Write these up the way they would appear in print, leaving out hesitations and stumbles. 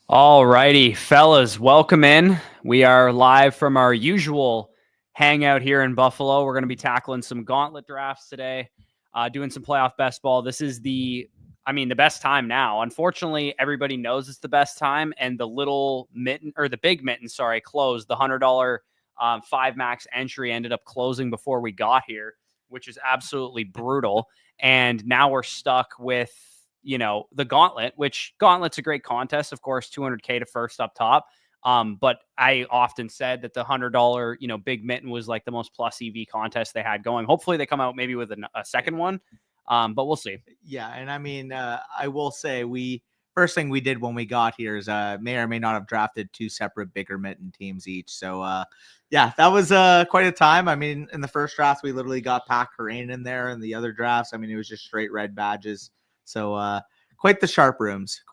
All righty, fellas, welcome in. We are live from our usual hangout here in Buffalo. We're going to be tackling some gauntlet drafts today, doing some playoff best ball. This is the best time now. Unfortunately, everybody knows it's the best time, and the big mitten, closed. The $100 five max entry ended up closing before we got here, which is absolutely brutal. And now we're stuck with the gauntlet, which gauntlet's a great contest, of course, 200K to first up top. But I often said that the $100, big mitten was like the most plus EV contest they had going. Hopefully they come out maybe with a second one. But we'll see. Yeah. And I will say first thing we did when we got here is may or may not have drafted two separate bigger mitten teams each. So yeah, that was quite a time. I mean, in the first draft, we literally got Pat Corain in there, and the other drafts, I mean, it was just straight red badges. So quite the sharp rooms.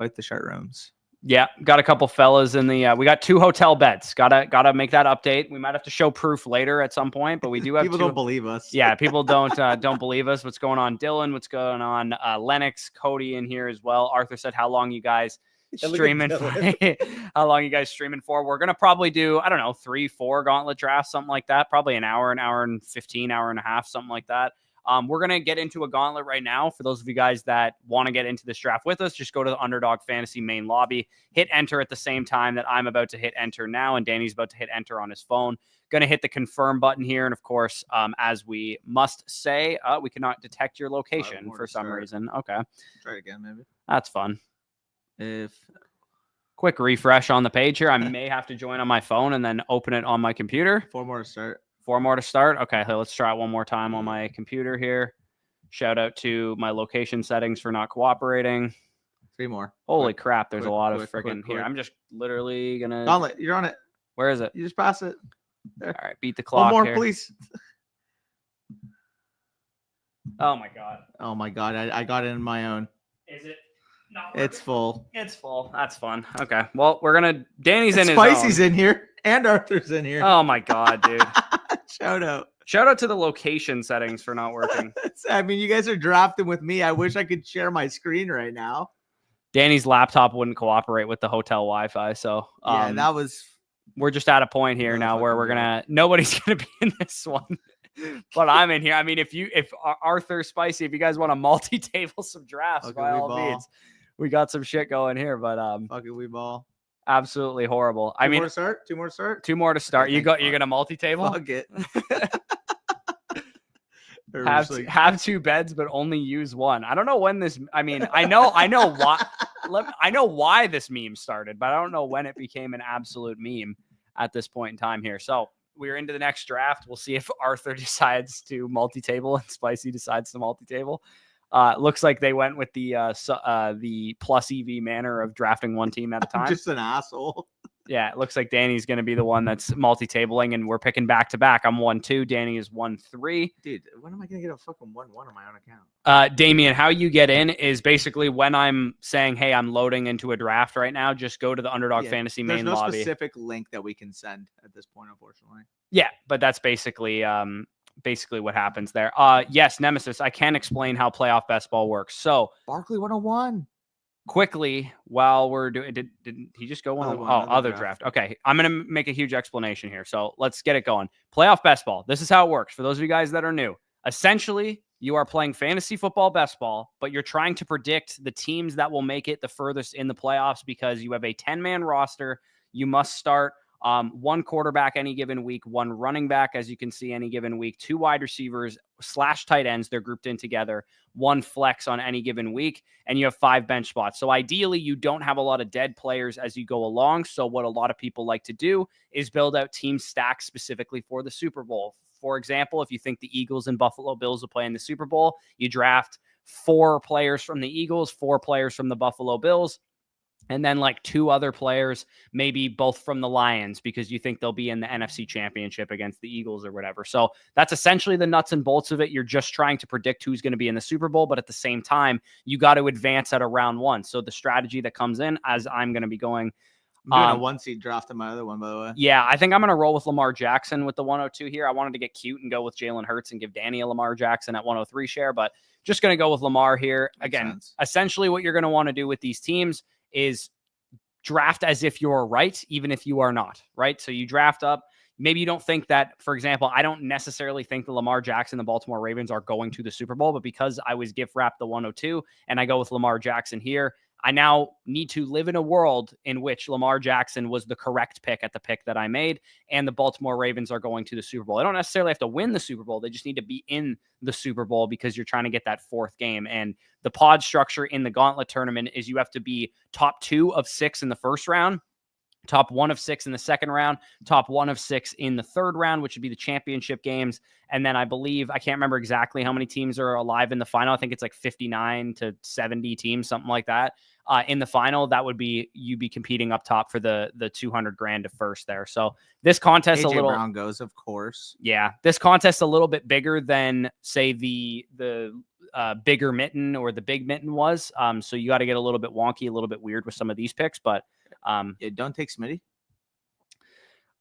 Yeah, got a couple fellas in the. We got two hotel beds. Gotta make that update. We might have to show proof later at some point, but we do have. People don't believe us. Yeah, people don't believe us. What's going on, Dylan? What's going on, Lennox, Cody in here as well. Arthur said, "How long you guys streaming? How long you guys streaming for?" We're gonna probably do 3-4 gauntlet drafts, something like that. Probably an hour and 15, hour and a half, something like that. We're going to get into a gauntlet right now. For those of you guys that want to get into this draft with us, just go to the Underdog Fantasy main lobby, hit enter at the same time that I'm about to hit enter now, and Danny's about to hit enter on his phone. Going to hit the confirm button here. And of course, as we must say, we cannot detect your location for some reason. Okay. Try it again, maybe. That's fun. Quick refresh on the page here. I may have to join on my phone and then open it on my computer. 4 more to start. 4 more to start. Okay, let's try it one more time on my computer here. Shout out to my location settings for not cooperating. 3 more. Holy crap, there's a lot of freaking here. I'm just literally gonna. Gauntlet, you're on it. Where is it? You just pass it. There. All right, beat the clock. 1 more, here. Please. Oh my god. Oh my god, I got it in my own. Is it? Not it's full. It's full. That's fun. Okay. Well, we're gonna. Danny's in his Spicy's own. in here, and Arthur's in here. Oh my god, dude. Shout out to the location settings for not working. I mean, you guys are drafting with me. I wish I could share my screen right now. Danny's laptop wouldn't cooperate with the hotel Wi-Fi, so yeah, that was. We're just at a point here now where nobody's gonna be in this one, but I'm in here. I mean, if Arthur, Spicy, if you guys want to multi-table some drafts, by all means, we got some shit going here. But fucking we ball. Absolutely horrible. Two more to start. 2 more to start. You're gonna multi-table? Fuck it. have 2 beds, but only use 1. I don't know when this. I mean, I know why. I know why this meme started, but I don't know when it became an absolute meme at this point in time here. So we're into the next draft. We'll see if Arthur decides to multi-table and Spicy decides to multi-table. Looks like they went with the plus EV manner of drafting 1 team at a time. Just an asshole. Yeah, it looks like Danny's going to be the one that's multi-tabling, and we're picking back-to-back. I'm 1-2. Danny is 1-3. Dude, when am I going to get a fucking 1-1 on my own account? Damien, how you get in is basically when I'm saying, hey, I'm loading into a draft right now, just go to the Underdog Fantasy main lobby. There's no specific link that we can send at this point, unfortunately. Yeah, but that's basically what happens there. Yes, Nemesis, I can explain how playoff best ball works. So Barkley 101. Quickly, while we're doing, did he just go other draft? Okay, I'm gonna make a huge explanation here. So let's get it going. Playoff best ball. This is how it works for those of you guys that are new. Essentially, you are playing fantasy football best ball, but you're trying to predict the teams that will make it the furthest in the playoffs because you have a 10-man roster. You must start 1 quarterback any given week, 1 running back, as you can see, any given week, 2 wide receivers / tight ends. They're grouped in together, 1 flex on any given week, and you have 5 bench spots. So ideally, you don't have a lot of dead players as you go along. So what a lot of people like to do is build out team stacks specifically for the Super Bowl. For example, if you think the Eagles and Buffalo Bills will play in the Super Bowl, you draft 4 players from the Eagles, 4 players from the Buffalo Bills, and then like 2 other players, maybe both from the Lions, because you think they'll be in the NFC Championship against the Eagles or whatever. So that's essentially the nuts and bolts of it. You're just trying to predict who's going to be in the Super Bowl, but at the same time, you got to advance at a round 1. So the strategy that comes in, as I'm going to be going, I'm doing a 1-seed draft in my other one, by the way. Yeah, I think I'm going to roll with Lamar Jackson with the 102 here. I wanted to get cute and go with Jalen Hurts and give Danny a Lamar Jackson at 103 share, but just going to go with Lamar here. Again, essentially what you're going to want to do with these teams is draft as if you're right, even if you are not, right? So you draft up. Maybe you don't think that, for example, I don't necessarily think the Lamar Jackson, the Baltimore Ravens are going to the Super Bowl, but because I was gift wrapped the 102 and I go with Lamar Jackson here, I now need to live in a world in which Lamar Jackson was the correct pick at the pick that I made, and the Baltimore Ravens are going to the Super Bowl. They don't necessarily have to win the Super Bowl. They just need to be in the Super Bowl because you're trying to get that fourth game. And the pod structure in the gauntlet tournament is you have to be top 2 of 6 in the first round, top 1 of 6 in the second round, top 1 of 6 in the third round, which would be the championship games. And then I believe, I can't remember exactly how many teams are alive in the final. I think it's like 59 to 70 teams, something like that. In the final, that would be, you'd be competing up top for the 200 grand to first there. So this contest AJ Brown goes, of course. Yeah, this contest a little bit bigger than, say, the bigger mitten or the big mitten was. So you got to get a little bit wonky, a little bit weird with some of these picks, but don't take Smitty.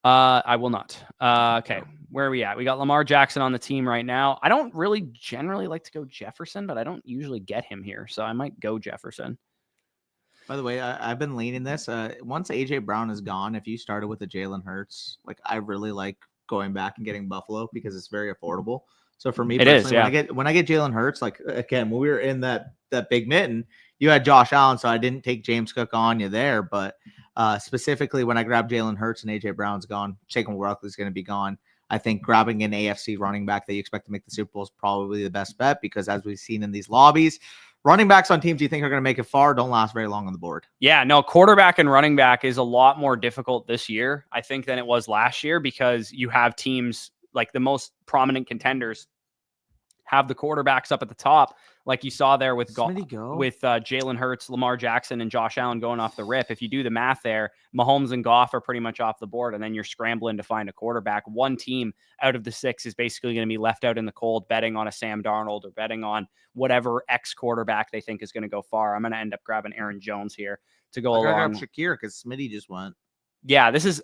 I will not. Okay, where are we at? We got Lamar Jackson on the team right now. I don't really generally like to go Jefferson, but I don't usually get him here, so I might go Jefferson. By the way, I've been leaning this. Once AJ Brown is gone, if you started with the Jalen Hurts, like I really like going back and getting Buffalo because it's very affordable. So for me, it is. Yeah. When I get Jalen Hurts, like again, when we were in that big mitten, you had Josh Allen, so I didn't take James Cook on you there. But specifically, when I grabbed Jalen Hurts and AJ Brown's gone, Saquon Barkley is going to be gone. I think grabbing an AFC running back that you expect to make the Super Bowl is probably the best bet because, as we've seen in these lobbies, running backs on teams you think are going to make it far don't last very long on the board. Yeah, no, quarterback and running back is a lot more difficult this year, I think, than it was last year because you have teams like the most prominent contenders have the quarterbacks up at the top, like you saw there with Jalen Hurts, Lamar Jackson, and Josh Allen going off the rip. If you do the math there, Mahomes and Goff are pretty much off the board, and then you're scrambling to find a quarterback. One team out of the 6 is basically going to be left out in the cold, betting on a Sam Darnold or betting on whatever X quarterback they think is going to go far. I'm going to end up grabbing Aaron Jones here to go along. I grab Shakir because Smitty just went. Yeah, this is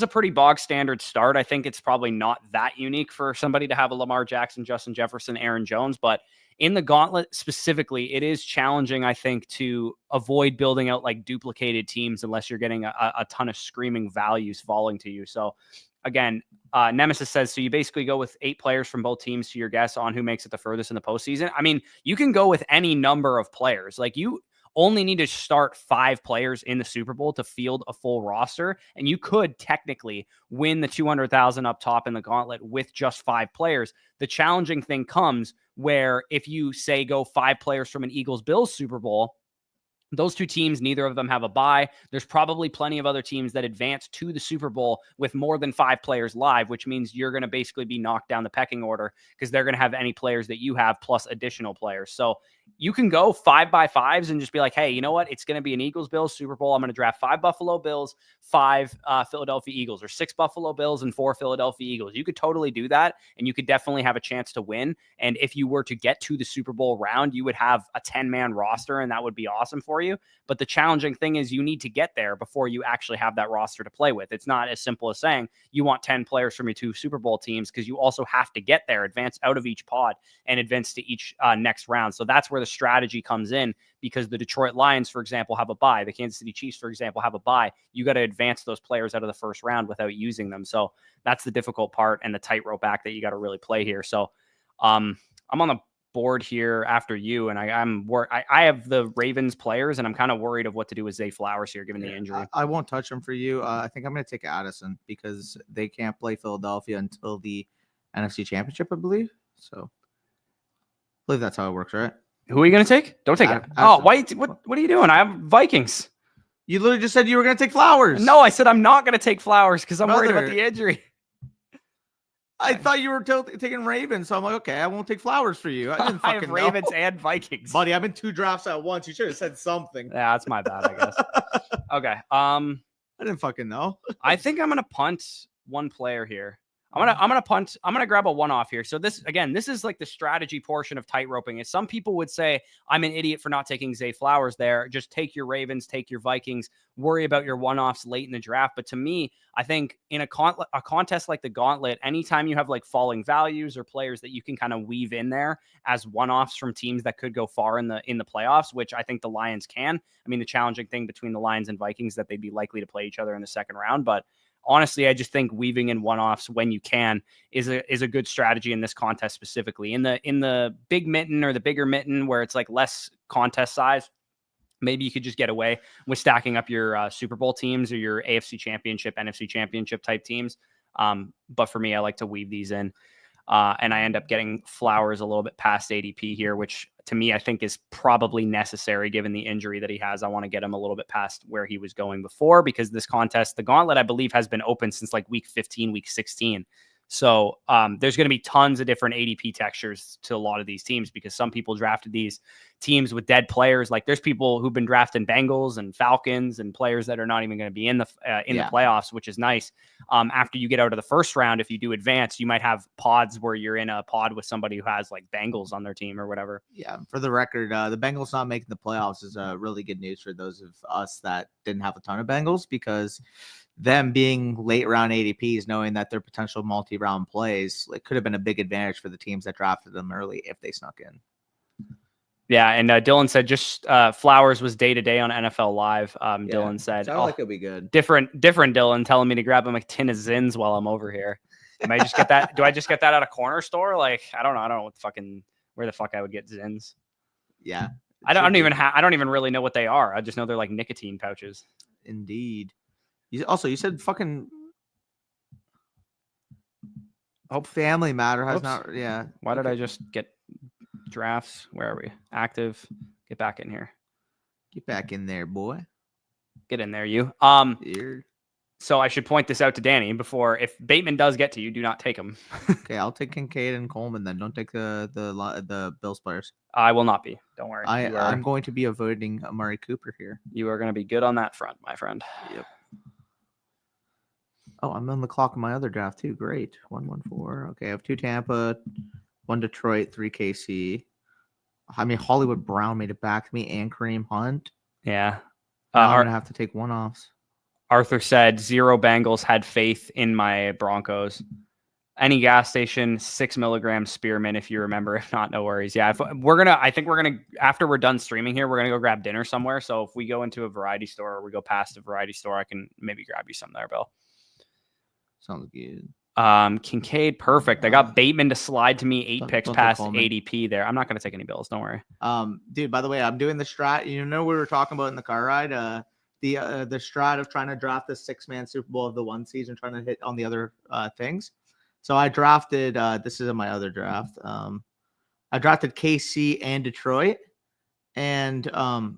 a pretty bog standard start. I think it's probably not that unique for somebody to have a Lamar Jackson, Justin Jefferson, Aaron Jones, but in the gauntlet specifically, it is challenging, I think, to avoid building out like duplicated teams unless you're getting a ton of screaming values falling to you. So again, Nemesis says, so you basically go with 8 players from both teams to your guess on who makes it the furthest in the postseason. I mean, you can go with any number of players. Like you only need to start 5 players in the Super Bowl to field a full roster. And you could technically win the 200,000 up top in the gauntlet with just 5 players. The challenging thing comes where if you say go 5 players from an Eagles-Bills Super Bowl, those 2 teams, neither of them have a bye. There's probably plenty of other teams that advance to the Super Bowl with more than 5 players live, which means you're going to basically be knocked down the pecking order because they're going to have any players that you have plus additional players. So you can go 5x5s and just be like, hey, you know what? It's going to be an Eagles-Bills Super Bowl. I'm going to draft 5 Buffalo Bills, 5 Philadelphia Eagles, or 6 Buffalo Bills and 4 Philadelphia Eagles. You could totally do that, and you could definitely have a chance to win. And if you were to get to the Super Bowl round, you would have a 10-man roster, and that would be awesome for you. But the challenging thing is you need to get there before you actually have that roster to play with. It's not as simple as saying you want 10 players from your 2 Super Bowl teams because you also have to get there, advance out of each pod, and advance to each next round. So that's where the strategy comes in because the Detroit Lions, for example, have a bye. The Kansas City Chiefs, for example, have a bye. You got to advance those players out of the first round without using them. So that's the difficult part and the tightrope act that you got to really play here. So I'm on the board here after you, and I have the Ravens players, and I'm kind of worried of what to do with Zay Flowers here given the injury. I won't touch him for you. I think I'm going to take Addison because they can't play Philadelphia until the NFC Championship, I believe. So I believe that's how it works, right? Who are you going to take? Don't take it. Oh, why? What are you doing? I have Vikings. You literally just said you were going to take Flowers. No, I said I'm not going to take Flowers because I'm worried about the injury. I thought you were taking Ravens, so I'm like, okay, I won't take Flowers for you. I didn't fucking have Ravens and Vikings. Buddy, I'm in 2 drafts at once. You should have said something. Yeah, that's my bad, I guess. Okay. I didn't fucking know. I think I'm going to punt one player here. I'm gonna grab a one-off here. So this is like the strategy portion of tight roping. Is some people would say I'm an idiot for not taking Zay Flowers there. Just take your Ravens, take your Vikings, worry about your one-offs late in the draft. But to me, I think in a contest like the Gauntlet, anytime you have like falling values or players that you can kind of weave in there as one-offs from teams that could go far in the playoffs, which I think the Lions can. I mean, the challenging thing between the Lions and Vikings that they'd be likely to play each other in the second round, but honestly, I just think weaving in one-offs when you can is a good strategy in this contest specifically. In the big mitten or the bigger mitten where it's like less contest size, maybe you could just get away with stacking up your Super Bowl teams or your AFC Championship, NFC Championship type teams. But for me, I like to weave these in. And I end up getting Flowers a little bit past ADP here, which to me, I think is probably necessary given the injury that he has. I want to get him a little bit past where he was going before because this contest, the Gauntlet, I believe, has been open since like week 15, week 16. So there's going to be tons of different ADP textures to a lot of these teams because some people drafted these teams with dead players. Like there's people who've been drafting Bengals and Falcons and players that are not even going to be in the playoffs, which is nice. After you get out of the first round, if you do advance, you might have pods where you're in a pod with somebody who has like Bengals on their team or whatever. Yeah, for the record, the Bengals not making the playoffs is really good news for those of us that didn't have a ton of Bengals because them being late round ADPs, knowing that they're potential multi-round plays, it could have been a big advantage for the teams that drafted them early if they snuck in. Yeah, and Dylan said just Flowers was day-to-day on NFL Live. Dylan said, sounded like it'll be good. Different Dylan telling me to grab him a tin of Zins while I'm over here. I might just get that. Do I just get that at a corner store? Like, I don't know where the fuck I would get Zins. Yeah. I don't even really know what they are. I just know they're like nicotine pouches. Indeed. You said fucking Hope Family Matter has not. Yeah. Why did I just get drafts? Where are we? Active. Get back in here. Get back in there, boy. Get in there, you. Here. So I should point this out to Danny before, if Bateman does get to you, do not take him. Okay, I'll take Kincaid and Coleman then. Don't take the Bills players. I will not be. Don't worry. I'm going to be avoiding Amari Cooper here. You are going to be good on that front, my friend. Yep. Oh, I'm on the clock in my other draft too. Great. 1-1-4. Okay, I have 2 Tampa, 1 Detroit, 3 KC. I mean, Hollywood Brown made it back to me and Kareem Hunt. Yeah. I'm going to have to take one-offs. Arthur said 0 Bengals had faith in my Broncos. Any gas station, 6 milligram spearmint, if you remember. If not, no worries. Yeah, I think we're gonna after we're done streaming here, we're gonna go grab dinner somewhere. So if we go into a variety store or we go past a variety store, I can maybe grab you some there, Bill. Sounds good. Kincaid, perfect. I got Bateman to slide to me 8 picks past ADP there. I'm not gonna take any Bills. Don't worry. Dude. By the way, I'm doing the strat. You know, we were talking about in the car ride. The strat of trying to draft the 6-man Super Bowl of the 1 season, trying to hit on the other things. So I drafted. This is in my other draft. I drafted KC and Detroit, and I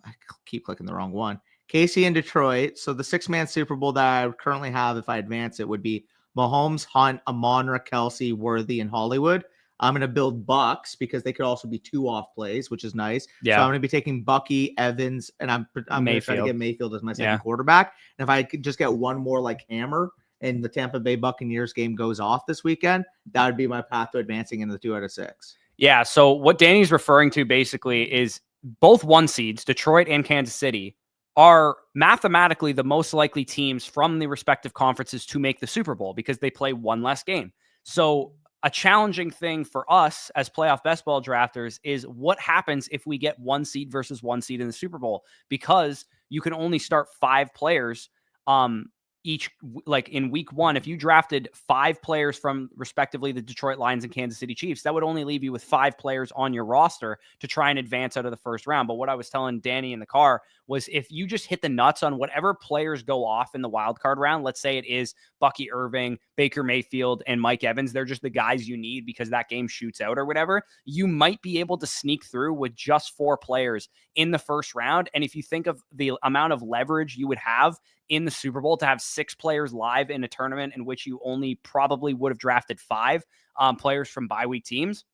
keep clicking the wrong one. KC and Detroit. So the 6-man Super Bowl that I currently have, if I advance it, would be Mahomes, Hunt, Amonra, Kelsey, Worthy, and Hollywood. I'm going to build Bucks because they could also be 2 off plays, which is nice. Yeah. So I'm going to be taking Bucky, Evans, and I'm going to try to get Mayfield as my second quarterback. And if I could just get one more like hammer and the Tampa Bay Buccaneers game goes off this weekend, that would be my path to advancing in the 2 out of 6. Yeah. So what Danny's referring to basically is both 1 seeds, Detroit and Kansas City, are mathematically the most likely teams from the respective conferences to make the Super Bowl because they play 1 less game. So a challenging thing for us as playoff best ball drafters is what happens if we get 1 seed versus 1 seed in the Super Bowl, because you can only start 5 players each. Like in week 1, if you drafted 5 players from respectively the Detroit Lions and Kansas City Chiefs, that would only leave you with 5 players on your roster to try and advance out of the first round. But what I was telling Danny in the car was if you just hit the nuts on whatever players go off in the wild card round, let's say it is Bucky Irving, Baker Mayfield, and Mike Evans, they're just the guys you need because that game shoots out or whatever, you might be able to sneak through with just 4 players in the first round. And if you think of the amount of leverage you would have in the Super Bowl to have 6 players live in a tournament in which you only probably would have drafted 5 players from bye week teams,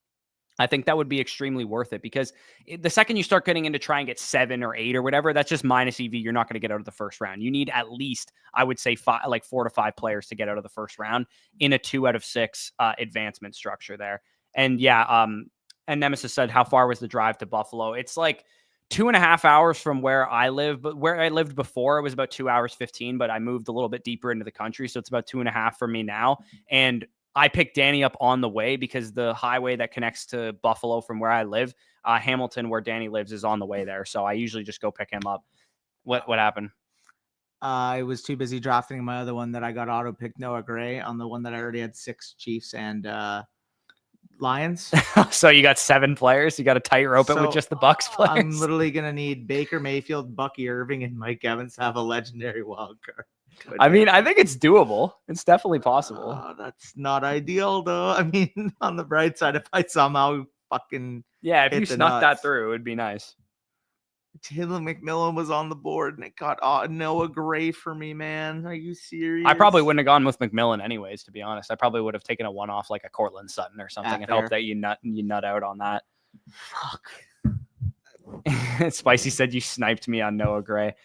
I think that would be extremely worth it, because the second you start getting into try and get 7 or 8 or whatever, that's just minus EV. You're not going to get out of the first round. You need at least, I would say, 4 to 5 players to get out of the first round in a 2 out of 6 advancement structure there. And yeah, and Nemesis said, how far was the drive to Buffalo? It's like 2.5 hours from where I live, but where I lived before, it was about 2 hours 15, but I moved a little bit deeper into the country. So it's about 2.5 for me now. And I picked Danny up on the way because the highway that connects to Buffalo from where I live, Hamilton, where Danny lives, is on the way there. So I usually just go pick him up. What happened? I was too busy drafting my other one that I got auto picked Noah Gray on the one that I already had 6 Chiefs and Lions. So you got 7 players. You got to tightrope it with just the Bucks players. I'm literally gonna need Baker Mayfield, Bucky Irving, and Mike Evans to have a legendary wild card. I mean, I think it's doable. It's definitely possible. That's not ideal, though. I mean, on the bright side, if I somehow fucking if you snuck that through, it would be nice. Jalen McMillan was on the board, and it got Noah Gray for me, man. Are you serious? I probably wouldn't have gone with McMillan anyways, to be honest. I probably would have taken a one-off like a Cortland Sutton or something and hope that you nut out on that. Fuck. Spicy said you sniped me on Noah Gray.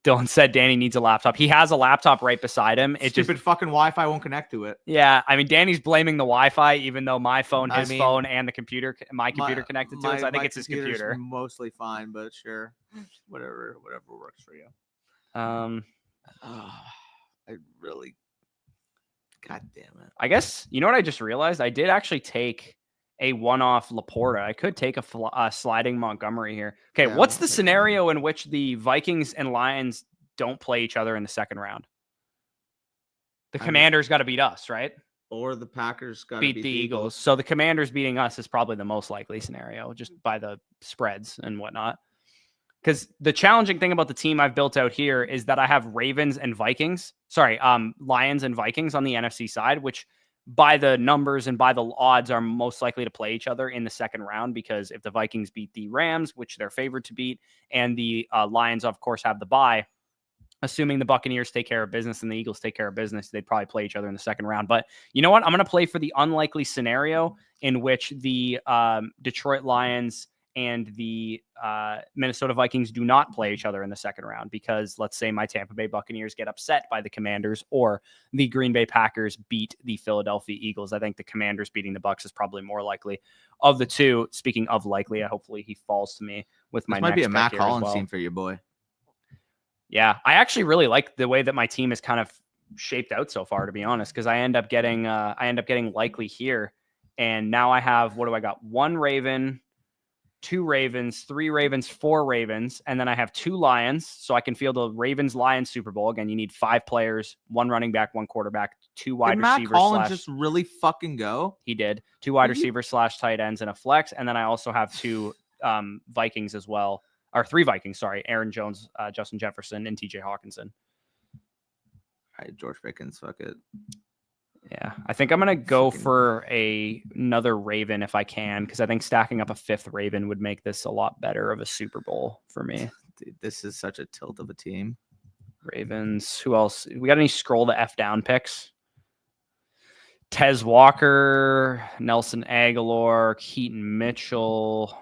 Dylan said Danny needs a laptop. He has a laptop right beside him. It Stupid fucking Wi-Fi won't connect to it. Yeah, I mean, Danny's blaming the Wi-Fi, even though my phone, phone, and the computer, my computer connected to it. So I think it's his computer. Mostly fine, but sure, whatever works for you. I really, God damn it. I guess you know what I just realized. I did actually take a one-off Laporta. I could take a sliding Montgomery here. Okay, what's the scenario in which the Vikings and Lions don't play each other in the second round? The Commanders got to beat us, right? Or the Packers got to beat the Eagles. So the Commanders beating us is probably the most likely scenario, just by the spreads and whatnot. Because the challenging thing about the team I've built out here is that I have Lions and Vikings on the NFC side, which by the numbers and by the odds are most likely to play each other in the second round, because if the Vikings beat the Rams, which they're favored to beat, and the Lions, of course, have the bye, assuming the Buccaneers take care of business and the Eagles take care of business, they'd probably play each other in the second round. But you know what? I'm going to play for the unlikely scenario in which the Detroit Lions and the Minnesota Vikings do not play each other in the second round, because let's say my Tampa Bay Buccaneers get upset by the Commanders, or the Green Bay Packers beat the Philadelphia Eagles. I think the Commanders beating the Bucs is probably more likely of the two. Speaking of likely, hopefully he falls to me with my next pick. Might be a Matt Collins team for your boy. Yeah, I actually really like the way that my team is kind of shaped out so far, to be honest, because I end up getting likely here, and now I have, what do I got? 1 Raven, 2 Ravens, 3 Ravens, 4 Ravens, and then I have 2 Lions, so I can field a Ravens-Lions Super Bowl. Again, you need 5 players, 1 running back, 1 quarterback, 2 wide receivers. Matt Collins just really fucking go? He did. 2 wide receivers / tight ends and a flex, and then I also have 2 Vikings as well, or 3 Vikings, sorry, Aaron Jones, Justin Jefferson, and TJ Hawkinson. All right, George Pickens, fuck it. Yeah, I think I'm going to go for another Raven if I can, because I think stacking up a 5th Raven would make this a lot better of a Super Bowl for me. Dude, this is such a tilt of a team. Ravens. Who else? We got any scroll the F down picks? Tez Walker, Nelson Aguilar, Keaton Mitchell,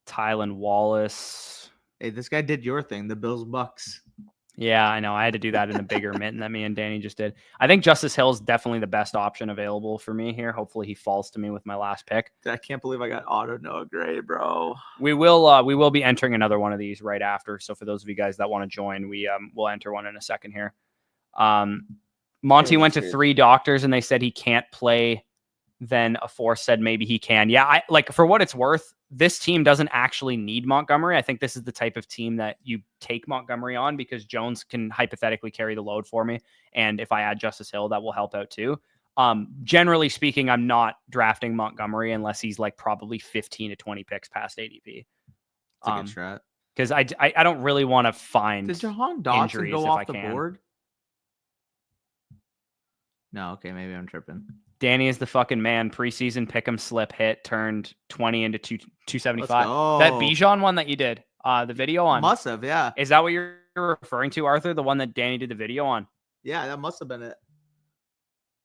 Tylan Wallace. Hey, this guy did your thing, the Bills Bucks. Yeah, I know. I had to do that in a bigger mint than me and Danny just did. I think Justice Hill is definitely the best option available for me here. Hopefully he falls to me with my last pick. I can't believe I got auto Noah Gray, bro. We will be entering another one of these right after. So for those of you guys that want to join, we'll enter one in a second here. Monty went to 3 doctors and they said he can't play. Then a 4th said maybe he can. Yeah, for what it's worth, this team doesn't actually need Montgomery. I think this is the type of team that you take Montgomery on, because Jones can hypothetically carry the load for me. And if I add Justice Hill, that will help out too. Generally speaking, I'm not drafting Montgomery unless he's like probably 15 to 20 picks past ADP. That's a good strat. Because I don't really want to find Did Jahan Dotson go off the board? No, okay, maybe I'm tripping. Danny is the fucking man. Preseason pick'em slip hit turned 20 into 275. That Bijan one that you did, the video on. Must have, yeah. Is that what you're referring to, Arthur? The one that Danny did the video on? Yeah, that must have been it.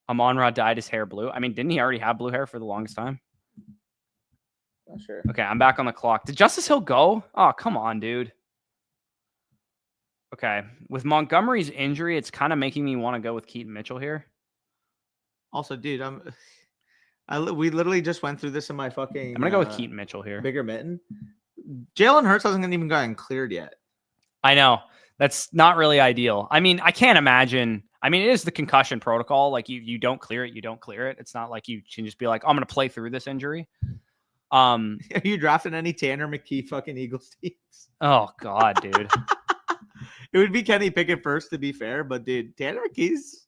Amon-Ra dyed his hair blue. I mean, didn't he already have blue hair for the longest time? Not sure. Okay, I'm back on the clock. Did Justice Hill go? Oh, come on, dude. Okay, with Montgomery's injury, it's kind of making me want to go with Keaton Mitchell here. Also, dude, we literally just went through this in my fucking. I'm gonna go with Keaton Mitchell here. Bigger mitten. Jalen Hurts hasn't even gotten cleared yet. I know. That's not really ideal. I mean, I can't imagine. I mean, it is the concussion protocol. Like you don't clear it, you don't clear it. It's not like you can just be like, oh, I'm going to play through this injury. Are you drafting any Tanner McKee fucking Eagles teams? Oh God, dude. It would be Kenny Pickett first, to be fair, but dude, Tanner McKee's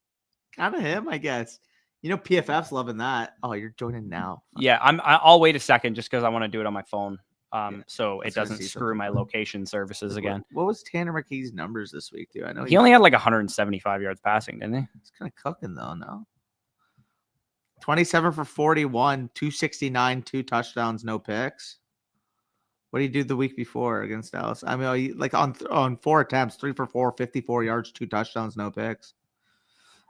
kind of him, I guess. You know, PFF's loving that. Oh, you're joining now. Yeah, I'll wait a second just because I want to do it on my phone. So it doesn't screw my location services again. What was Tanner McKee's numbers this week, dude? I know he only had like 175 yards passing, didn't he? He's kind of cooking though, no? 27 for 41, 269, 2 touchdowns, no picks. What did he do the week before against Dallas? I mean, like on 4 attempts, 3 for 4, 54 yards, 2 touchdowns, no picks.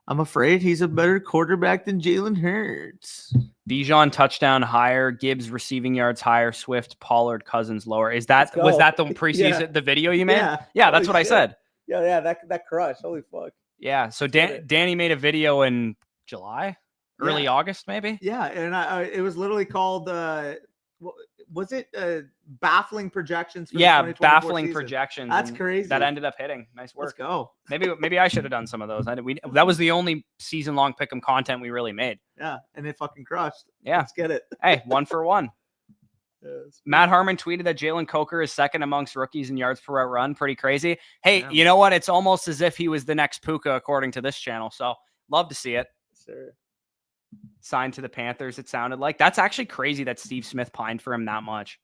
I'm afraid he's a better quarterback than Jalen Hurts. Bijan touchdown higher, Gibbs receiving yards higher, Swift, Pollard, Cousins lower. Was that the preseason the video you made? Yeah, that's what I said. Yeah, that crush. Holy fuck. Yeah, so Danny made a video in July, early August maybe. Yeah, and it was literally called was it baffling projections? For baffling season. Projections. That's crazy. That ended up hitting. Nice work. Let's go. Maybe I should have done some of those. That was the only season long pick'em content we really made. Yeah, and it fucking crushed. Yeah, let's get it. Hey, 1 for 1. Matt Harmon tweeted that Jalen Coker is second amongst rookies in yards per route run. Pretty crazy. Hey, You know what? It's almost as if he was the next Puka according to this channel. So love to see it. Sure. Signed to the Panthers, it sounded like. That's actually crazy that Steve Smith pined for him that much.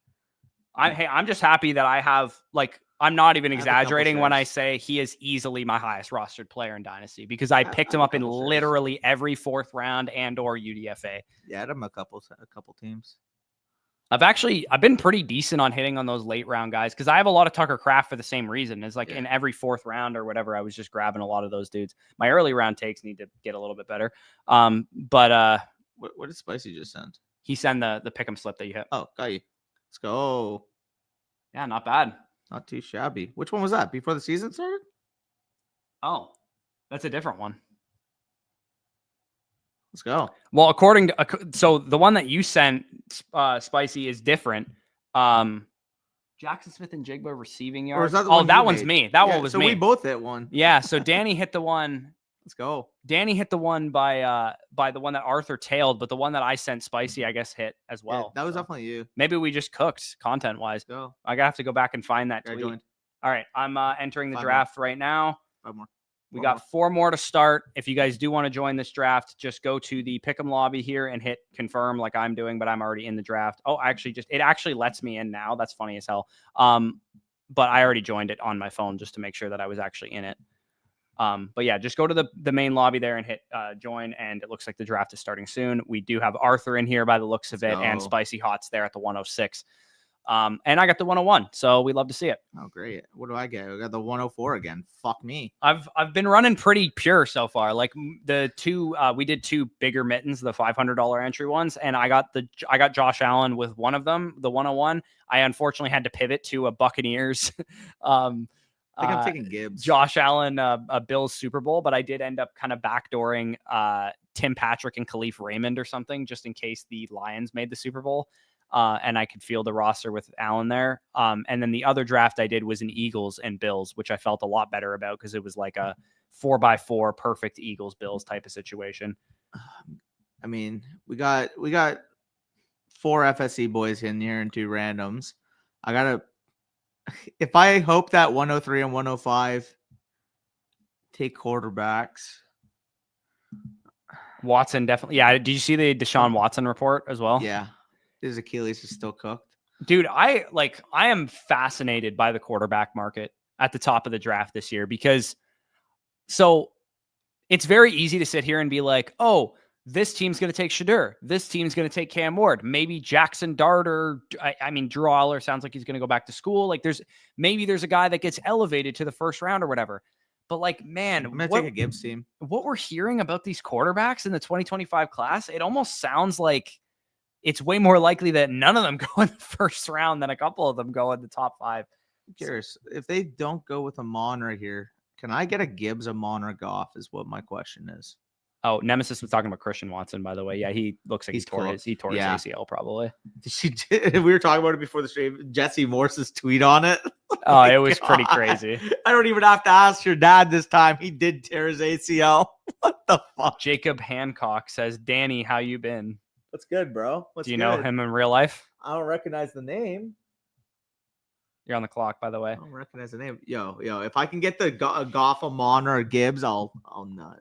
I'm just happy that I have, like, I'm not even exaggerating when I say he is easily my highest rostered player in Dynasty because I picked him up in literally every 4th round and or UDFA. Yeah, I had him a couple teams. I've been pretty decent on hitting on those late round guys because I have a lot of Tucker Kraft for the same reason. It's like in every 4th round or whatever, I was just grabbing a lot of those dudes. My early round takes need to get a little bit better. But what did Spicy just send? He sent the pick'em slip that you hit. Oh, got you. Let's go. Yeah, not bad. Not too shabby. Which one was that? Before the season started? Oh, that's a different one. Let's go. Well, so the one that you sent, Spicy, is different. Jackson Smith and Jigba receiving yards. That one's me. That one was me. So we both hit one. Yeah. So Danny hit the one. Let's go. Danny hit the one by the one that Arthur tailed, but the one that I sent Spicy, I guess, hit as well. Yeah, that was definitely you. Maybe we just cooked content wise. Go. I have to go back and find that tweet. All right. I'm entering the draft right now. 5 more. We got 4 more to start. If you guys do want to join this draft, just go to the Pick'em lobby here and hit confirm like I'm doing, but I'm already in the draft. Oh, it actually lets me in now. That's funny as hell. But I already joined it on my phone just to make sure that I was actually in it. But yeah, just go to the main lobby there and hit join, and it looks like the draft is starting soon. We do have Arthur in here by the looks of it, and Spicy Hot's there at the 106. And I got the 101, so we love to see it. Oh, great. What do I get? I got the 104 again. Fuck me. I've been running pretty pure so far. Like the 2, we did 2 bigger mittens, the $500 entry ones, and I got Josh Allen with one of them, the 101. I unfortunately had to pivot to a Buccaneers. I think I'm taking Gibbs. Josh Allen, a Bills Super Bowl, but I did end up kind of backdooring Tim Patrick and Khalif Raymond or something, just in case the Lions made the Super Bowl. And I could feel the roster with Allen there. And then the other draft I did was an Eagles and Bills, which I felt a lot better about because it was like a 4x4 perfect Eagles Bills type of situation. I mean, we got 4 FSC boys in here and 2 randoms. If I hope that 103 and 105 take quarterbacks. Watson definitely. Yeah. Did you see the Deshaun Watson report as well? Yeah. His Achilles is still cooked. Dude, I am fascinated by the quarterback market at the top of the draft this year because it's very easy to sit here and be like, oh, this team's going to take Shadur. This team's going to take Cam Ward. Maybe Jackson Dart or Drew Aller sounds like he's going to go back to school. Like there's a guy that gets elevated to the first round or whatever. But like, man, I'm gonna take a Gibbs team. What we're hearing about these quarterbacks in the 2025 class, it almost sounds like it's way more likely that none of them go in the first round than a couple of them go in the top 5. I'm curious if they don't go with Amon right here. Can I get a Gibbs, Amon, or Goff? Is what my question is. Oh, Nemesis was talking about Christian Watson, by the way. Yeah, he looks like he tore his ACL probably. We were talking about it before the stream. Jesse Morse's tweet on it. Oh, it was pretty crazy. I don't even have to ask your dad this time. He did tear his ACL. What the fuck? Jacob Hancock says, Danny, how you been? What's good, bro? Do you know him in real life? I don't recognize the name. You're on the clock, by the way. I don't recognize the name. Yo, if I can get the Goff, Amon, or Gibbs, I'll nut.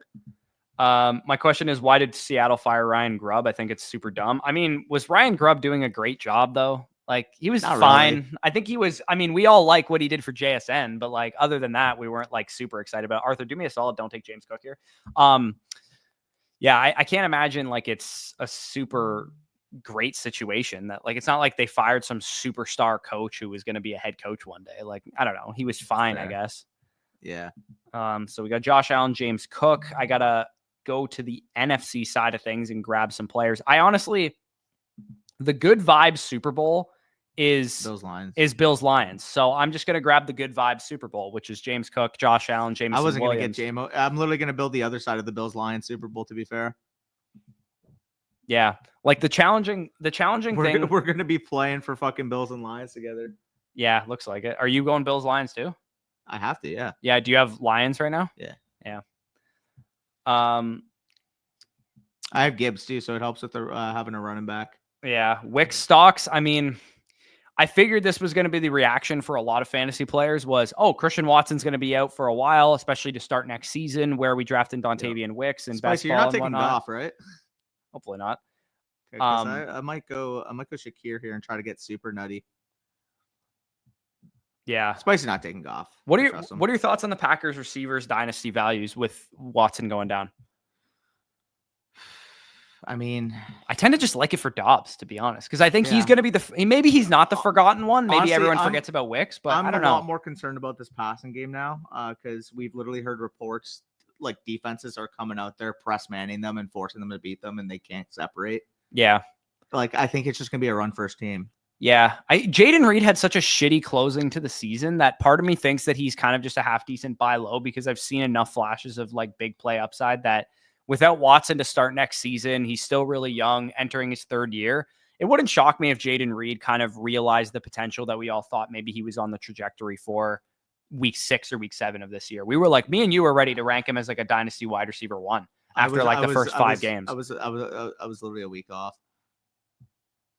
My question is, why did Seattle fire Ryan Grubb? I think it's super dumb. I mean, was Ryan Grubb doing a great job though? Like, he was Not fine. really. I think he was. I mean, we all like what he did for JSN, but like, other than that, we weren't like super excited about it. Arthur, do me a solid. Don't take James Cook here. Yeah, I can't imagine like it's a super great situation that like, it's not like they fired some superstar coach who was going to be a head coach one day. Like, I don't know. He was fine, I guess. Yeah. So we got Josh Allen, James Cook. I got to go to the NFC side of things and grab some players. I honestly, the good vibes Super Bowl is Bills Lions. So I'm just going to grab the good vibes Super Bowl, which is James Cook, Josh Allen, Jameson I wasn't going to Williams. get JMO. I'm literally going to build the other side of the Bills Lions Super Bowl, to be fair. Yeah. Like the challenging thing. We're going to be playing for fucking Bills and Lions together. Yeah. Looks like it. Are you going Bills Lions too? I have to. Yeah. Yeah. Do you have Lions right now? Yeah. Yeah. I have Gibbs too, so it helps with the having a running back. Yeah, Wicks stocks. I mean, I figured this was going to be the reaction for a lot of fantasy players was, oh, Christian Watson's going to be out for a while, especially to start next season where we drafted Dontavian Wicks and Spicy, you're not taking Goff, right? Hopefully not. Okay, I might go Shakir here and try to get super nutty. Yeah, Spicy not taking Goff. What are your thoughts on the Packers receivers dynasty values with Watson going down? I mean, I tend to just like it for Dobbs, to be honest, because I think he's going to be maybe he's not the forgotten one. Maybe honestly, everyone forgets about Wicks, but I don't know. I'm a lot more concerned about this passing game now because we've literally heard reports like defenses are coming out there, press manning them and forcing them to beat them, and they can't separate. Yeah. Like, I think it's just going to be a run first team. Yeah. Jaden Reed had such a shitty closing to the season that part of me thinks that he's kind of just a half decent buy low because I've seen enough flashes of like big play upside that without Watson to start next season, he's still really young, entering his 3rd year. It wouldn't shock me if Jaden Reed kind of realized the potential that we all thought maybe he was on the trajectory for week 6 or week 7 of this year. We were like, me and you were ready to rank him as like a dynasty wide receiver 1 after the first 5 games. I was literally a week off.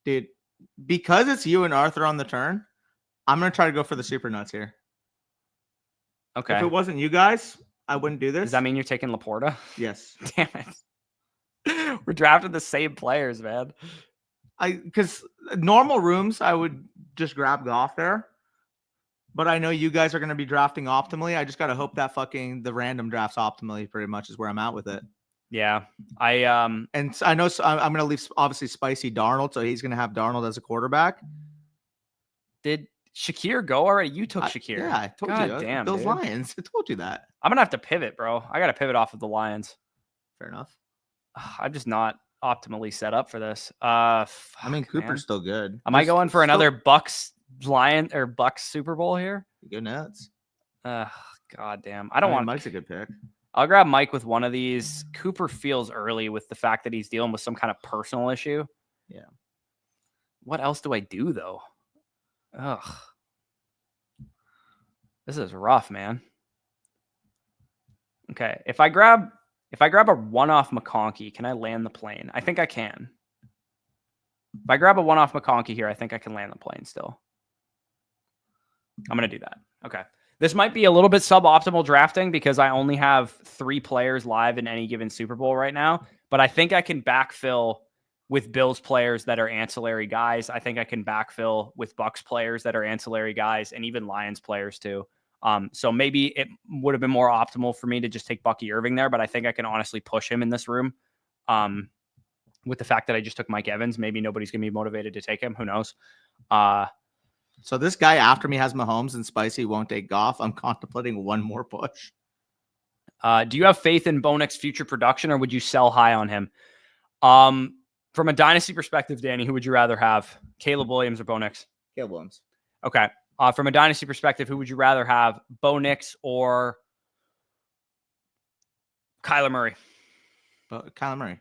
Dude, because it's you and Arthur on the turn, I'm going to try to go for the super nuts here. Okay. If it wasn't you guys, I wouldn't do this. Does that mean you're taking Laporta? Yes. Damn it. We're drafting the same players, man. Because normal rooms, I would just grab Goff there. But I know you guys are going to be drafting optimally. I just got to hope that the random drafts optimally pretty much is where I'm at with it. Yeah. And I know I'm going to leave obviously Spicy Darnold. So he's going to have Darnold as a quarterback. Did Shakir go already? You took Shakir. Yeah, I told you. Damn, those Lions. I told you that. I'm gonna have to pivot, bro. I gotta pivot off of the Lions. Fair enough. I'm just not optimally set up for this. Cooper's still good. Am I going for another Bucks Super Bowl here? Go nuts. God damn. I don't want Mike's a good pick. I'll grab Mike with one of these. Cooper feels early with the fact that he's dealing with some kind of personal issue. Yeah. What else do I do though? Ugh. This is rough, man. Okay. If I grab a one-off McConkey, can I land the plane? I think I can. If I grab a one-off McConkey here, I think I can land the plane still. I'm going to do that. Okay. This might be a little bit suboptimal drafting because I only have 3 players live in any given Super Bowl right now, but I think I can backfill with Bills players that are ancillary guys. I think I can backfill with Bucks players that are ancillary guys and even Lions players too. So maybe it would have been more optimal for me to just take Bucky Irving there, but I think I can honestly push him in this room. With the fact that I just took Mike Evans, maybe nobody's going to be motivated to take him. Who knows? So this guy after me has Mahomes and Spicy won't take Goff. I'm contemplating one more push. Do you have faith in Bo Nix's future production, or would you sell high on him? From a dynasty perspective, Danny, who would you rather have? Caleb Williams or Bo Nix? Caleb Williams. Okay. From a dynasty perspective, who would you rather have? Bo Nix or Kyler Murray? Kyler Murray.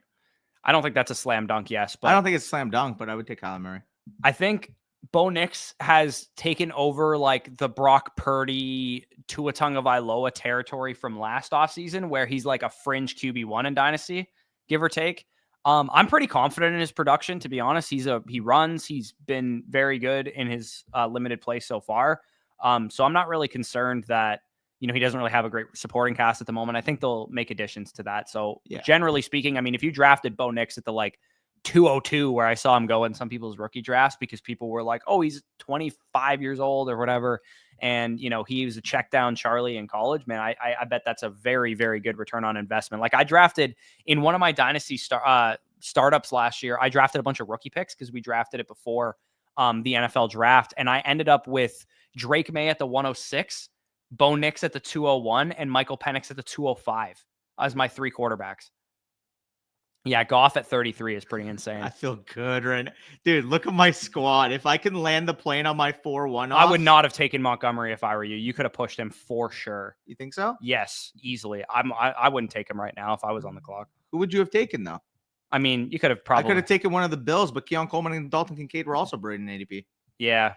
I don't think that's a slam dunk, yes. But I don't think it's a slam dunk, but I would take Kyler Murray. I think Bo Nix has taken over like the Brock Purdy, Tua Tagovailoa territory from last offseason, where he's like a fringe QB1 in Dynasty, give or take. I'm pretty confident in his production, to be honest. He runs. He's been very good in his limited play so far. So I'm not really concerned that, he doesn't really have a great supporting cast at the moment. I think they'll make additions to that. So generally speaking, I mean, if you drafted Bo Nix at the like 202, where I saw him go in some people's rookie drafts because people were like, oh, he's 25 years old or whatever. And, he was a check down Charlie in college, man. I bet that's a very, very good return on investment. Like I drafted in one of my dynasty startups last year, I drafted a bunch of rookie picks because we drafted it before the NFL draft. And I ended up with Drake May at the 106, Bo Nix at the 201, and Michael Penix at the 205 as my 3 quarterbacks. Yeah, Goff at 33 is pretty insane. I feel good right now. Dude, look at my squad. If I can land the plane on my 4-1 I would not have taken Montgomery if I were you. You could have pushed him for sure. You think so? Yes, easily. I wouldn't take him right now if I was on the clock. Who would you have taken, though? I mean, you could have probably... I could have taken one of the Bills, but Keon Coleman and Dalton Kincaid were also buried in ADP. Yeah.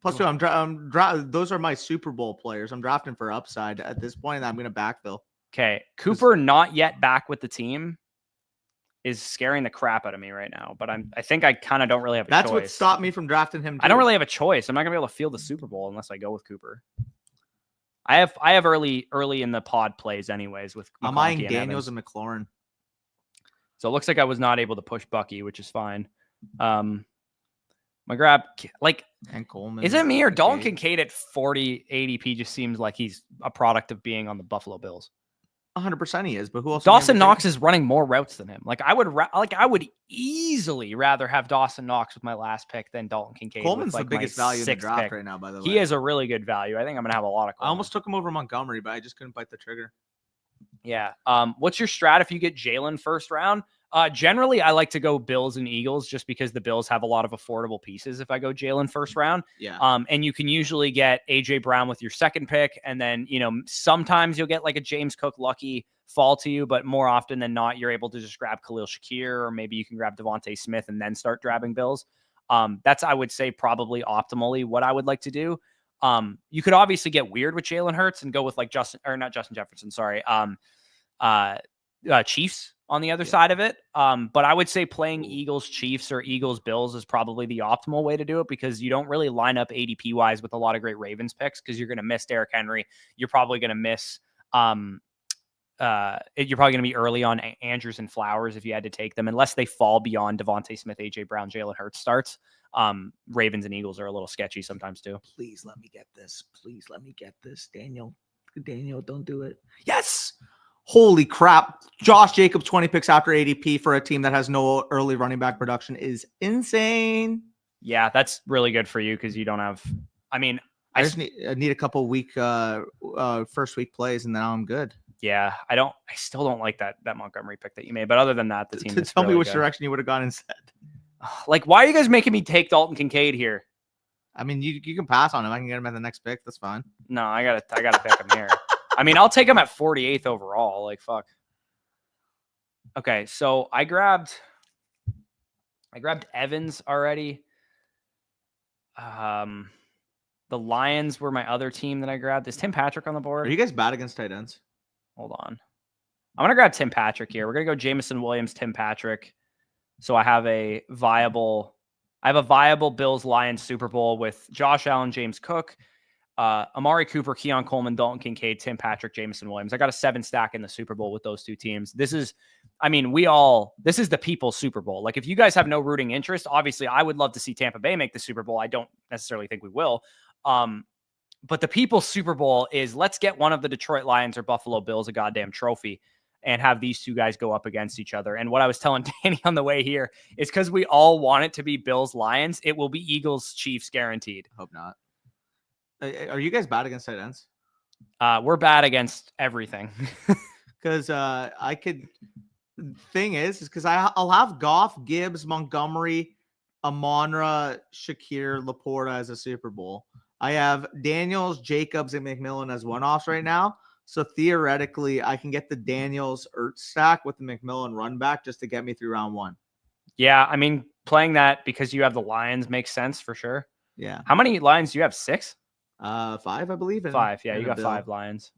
Plus, those are my Super Bowl players. I'm drafting for upside at this point, and I'm going to backfill. Okay. Cooper not yet back with the team is scaring the crap out of me right now, but I think I kind of don't really have a choice. That's what stopped me from drafting him, too. I don't really have a choice. I'm not gonna be able to field the Super Bowl unless I go with Cooper. I have early in the pod plays anyways with I'm eyeing Daniels and McLaurin. So it looks like I was not able to push Bucky, which is fine. My grab, like, and Coleman. Is it me or Dalton Kincaid at 40 ADP just seems like he's a product of being on the Buffalo Bills? 100% he is, but who else? Dawson Knox is running more routes than him. Like I would easily rather have Dawson Knox with my last pick than Dalton Kincaid. Coleman's the biggest value in the draft right now, by the way. He is a really good value. I think I'm gonna have a lot of Coleman. I almost took him over Montgomery, but I just couldn't bite the trigger. Yeah. What's your strat if you get Jalen first round? Generally, I like to go Bills and Eagles just because the Bills have a lot of affordable pieces if I go Jalen first round. Yeah. And you can usually get A.J. Brown with your second pick. And then, sometimes you'll get like a James Cook lucky fall to you, but more often than not, you're able to just grab Khalil Shakir, or maybe you can grab Devontae Smith and then start grabbing Bills. That's, I would say, probably optimally what I would like to do. You could obviously get weird with Jalen Hurts and go with like not Justin Jefferson, sorry. Chiefs on the other side of it. But I would say playing Eagles Chiefs or Eagles Bills is probably the optimal way to do it, because you don't really line up ADP wise with a lot of great Ravens picks, because you're going to miss Derrick Henry. You're probably going to miss you're probably going to be early on Andrews and Flowers if you had to take them, unless they fall beyond Devontae Smith, AJ Brown, Jalen Hurts starts. Ravens and Eagles are a little sketchy sometimes too. Please let me get this. Please let me get this. Daniel, don't do it. Yes. Holy crap. Josh Jacobs, 20 picks after ADP for a team that has no early running back production is insane. Yeah, that's really good for you because you don't have, I just need a couple week first week plays and then I'm good. Yeah, I still don't like that Montgomery pick that you made, but other than that, the team is tell really me which good. direction you would have gone instead. Like, why are you guys making me take Dalton Kincaid here? I mean, you can pass on him. I can get him at the next pick. That's fine. No, I gotta pick him here. I'll take him at 48th overall. Like, fuck. Okay, so I grabbed Evans already. The Lions were my other team that I grabbed. Is Tim Patrick on the board? Are you guys bad against tight ends? Hold on. I'm going to grab Tim Patrick here. We're going to go Jameson Williams, Tim Patrick. So I have a viable Bills Lions Super Bowl with Josh Allen, James Cook, Amari Cooper, Keon Coleman, Dalton Kincaid, Tim Patrick, Jameson Williams. I got a 7 stack in the Super Bowl with those two teams. This is the people's Super Bowl. Like, if you guys have no rooting interest, obviously I would love to see Tampa Bay make the Super Bowl. I don't necessarily think we will. But the people's Super Bowl is, let's get one of the Detroit Lions or Buffalo Bills a goddamn trophy and have these two guys go up against each other. And what I was telling Danny on the way here is, because we all want it to be Bills Lions, it will be Eagles Chiefs guaranteed. Hope not. Are you guys bad against tight ends? We're bad against everything. Because I could. Thing is because I'll have Goff, Gibbs, Montgomery, Amon-Ra, Shakir, Laporta as a Super Bowl. I have Daniels, Jacobs, and McMillan as one-offs right now. So theoretically, I can get the Daniels Ertz stack with the McMillan run back just to get me through round 1. Yeah, I mean, playing that because you have the Lions makes sense for sure. Yeah. How many Lions do you have? 6? 5, I believe. 5. Yeah, you got 5 Lions.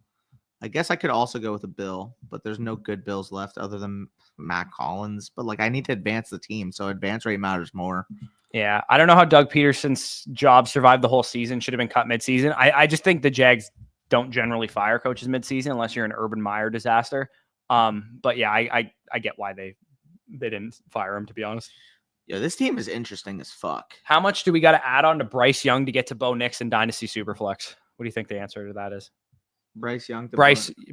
I guess I could also go with a Bill, but there's no good Bills left other than Matt Collins. But like, I need to advance the team, so advance rate matters more. Yeah, I don't know how Doug Peterson's job survived the whole season. Should have been cut midseason. I just think the Jags don't generally fire coaches midseason unless you're an Urban Meyer disaster. But yeah, I get why they didn't fire him, to be honest. Yeah, this team is interesting as fuck. How much do we got to add on to Bryce Young to get to Bo Nix and Dynasty Superflex? What do you think the answer to that is? Bryce Young to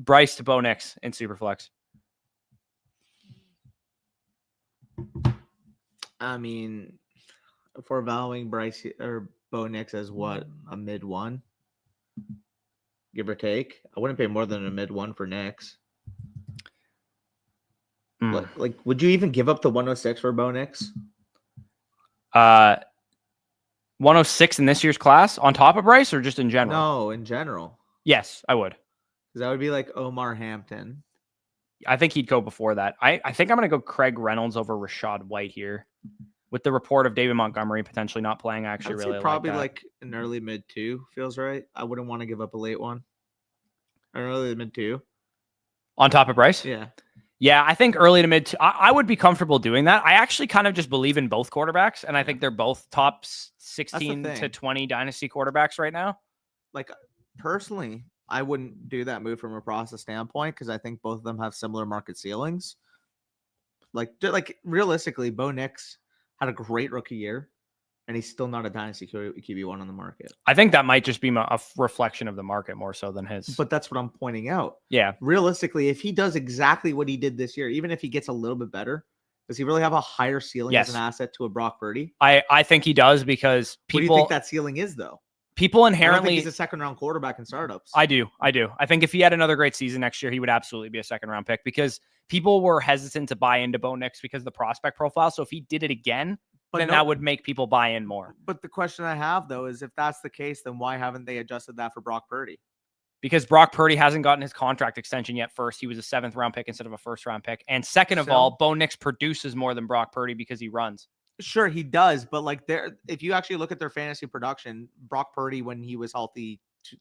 Bryce to Bo Nix in Superflex. I mean, if we're valuing Bryce or Bo Nix as what, a mid 1, give or take, I wouldn't pay more than a mid 1 for Nix. Like, would you even give up the 106 for Bo Nix? 106 in this year's class on top of Bryce, or just in general? No, in general. Yes, I would. Because that would be like Omar Hampton. I think he'd go before that. I think I'm going to go Craig Reynolds over Rashad White here. With the report of David Montgomery potentially not playing, I actually really probably like an early mid 2 feels right. I wouldn't want to give up a late one. An early mid 2. On top of Bryce? Yeah. Yeah, I think early to mid 2. I would be comfortable doing that. I actually kind of just believe in both quarterbacks, and I think they're both top 16 to 20 dynasty quarterbacks right now. Like, personally, I wouldn't do that move from a process standpoint because I think both of them have similar market ceilings. Like realistically, Bo Nix had a great rookie year, and he's still not a dynasty QB1 on the market. I think that might just be a reflection of the market more so than his. But that's what I'm pointing out. Yeah. Realistically, if he does exactly what he did this year, even if he gets a little bit better, does he really have a higher ceiling as an asset to a Brock Purdy? I think he does because people. What do you think that ceiling is, though? People inherently. I don't think he's a second-round quarterback in startups. I do. I think if he had another great season next year, he would absolutely be a second-round pick because people were hesitant to buy into Bo Nix because of the prospect profile. So if he did it again, then that would make people buy in more. But the question I have, though, is if that's the case, then why haven't they adjusted that for Brock Purdy? Because Brock Purdy hasn't gotten his contract extension yet. First, he was a 7th-round pick instead of a 1st-round pick. And second of all, Bo Nix produces more than Brock Purdy because he runs. Sure, he does. But like, if you actually look at their fantasy production, Brock Purdy, when he was healthy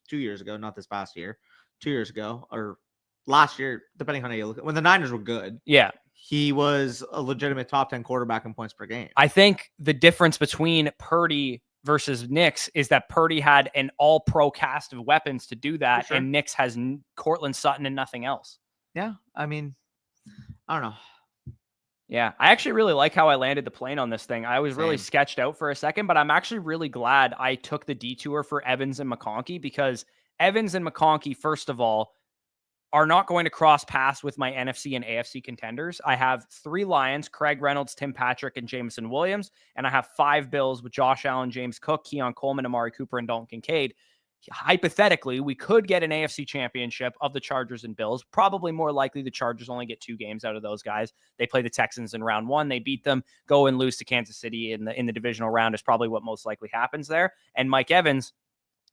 2 years ago, not this past year, 2 years ago, or last year, depending on how you look at when the Niners were good. Yeah. He was a legitimate top 10 quarterback in points per game. I think the difference between Purdy versus Nix is that Purdy had an all-pro cast of weapons to do that, and Nix has Cortland Sutton and nothing else. Yeah, I mean, I don't know. Yeah, I actually really like how I landed the plane on this thing. I was really sketched out for a second, but I'm actually really glad I took the detour for Evans and McConkey because Evans and McConkey, first of all, are not going to cross paths with my NFC and AFC contenders. I have 3 Lions, Craig Reynolds, Tim Patrick, and Jameson Williams, and I have 5 Bills with Josh Allen, James Cook, Keon Coleman, Amari Cooper, and Dalton Kincaid. Hypothetically, we could get an AFC championship of the Chargers and Bills. Probably more likely the Chargers only get 2 games out of those guys. They play the Texans in round 1. They beat them, go and lose to Kansas City in the divisional round is probably what most likely happens there. And Mike Evans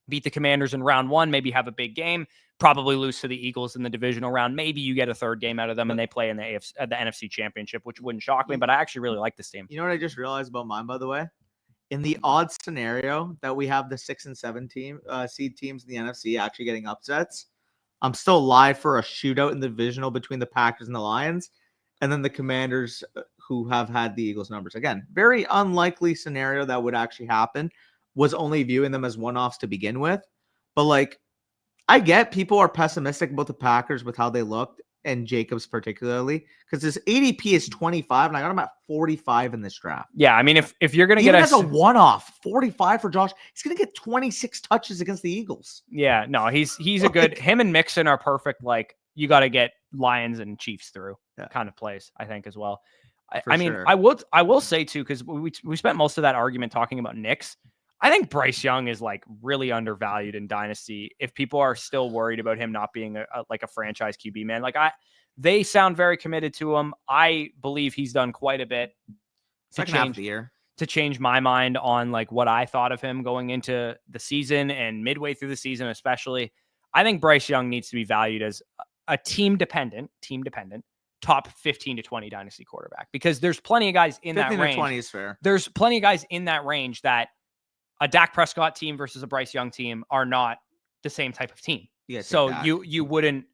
beat the Commanders in round 1, maybe have a big game, probably lose to the Eagles in the divisional round. Maybe you get a 3rd game out of them and they play in the NFC championship, which wouldn't shock me, but I actually really like this team. You know what I just realized about mine, by the way? In the odd scenario that we have the 6 and 7 seed teams in the NFC actually getting upsets, I'm still live for a shootout in the divisional between the Packers and the Lions, and then the Commanders who have had the Eagles numbers. Again, very unlikely scenario that would actually happen. Was only viewing them as one-offs to begin with. But like, I get people are pessimistic about the Packers with how they looked, and Jacobs particularly, because his ADP is 25, and I got him at 45 in this draft. Yeah, I mean, if you're going to get as a one-off, 45 for Josh, he's going to get 26 touches against the Eagles. Yeah, no, he's a good, him and Mixon are perfect, like, you got to get Lions and Chiefs through kind of plays, I think, as well. I mean, I will say, too, because we spent most of that argument talking about Nix. I think Bryce Young is like really undervalued in Dynasty. If people are still worried about him not being like a franchise QB, man, they sound very committed to him. I believe he's done quite a bit Second half of the year to change my mind on like what I thought of him going into the season and midway through the season, especially. I think Bryce Young needs to be valued as a team dependent top 15 to 20 dynasty quarterback, because there's plenty of guys in that range. 15 to 20 is fair. There's plenty of guys in that range that a Dak Prescott team versus a Bryce Young team are not the same type of team. Yeah, so you wouldn't.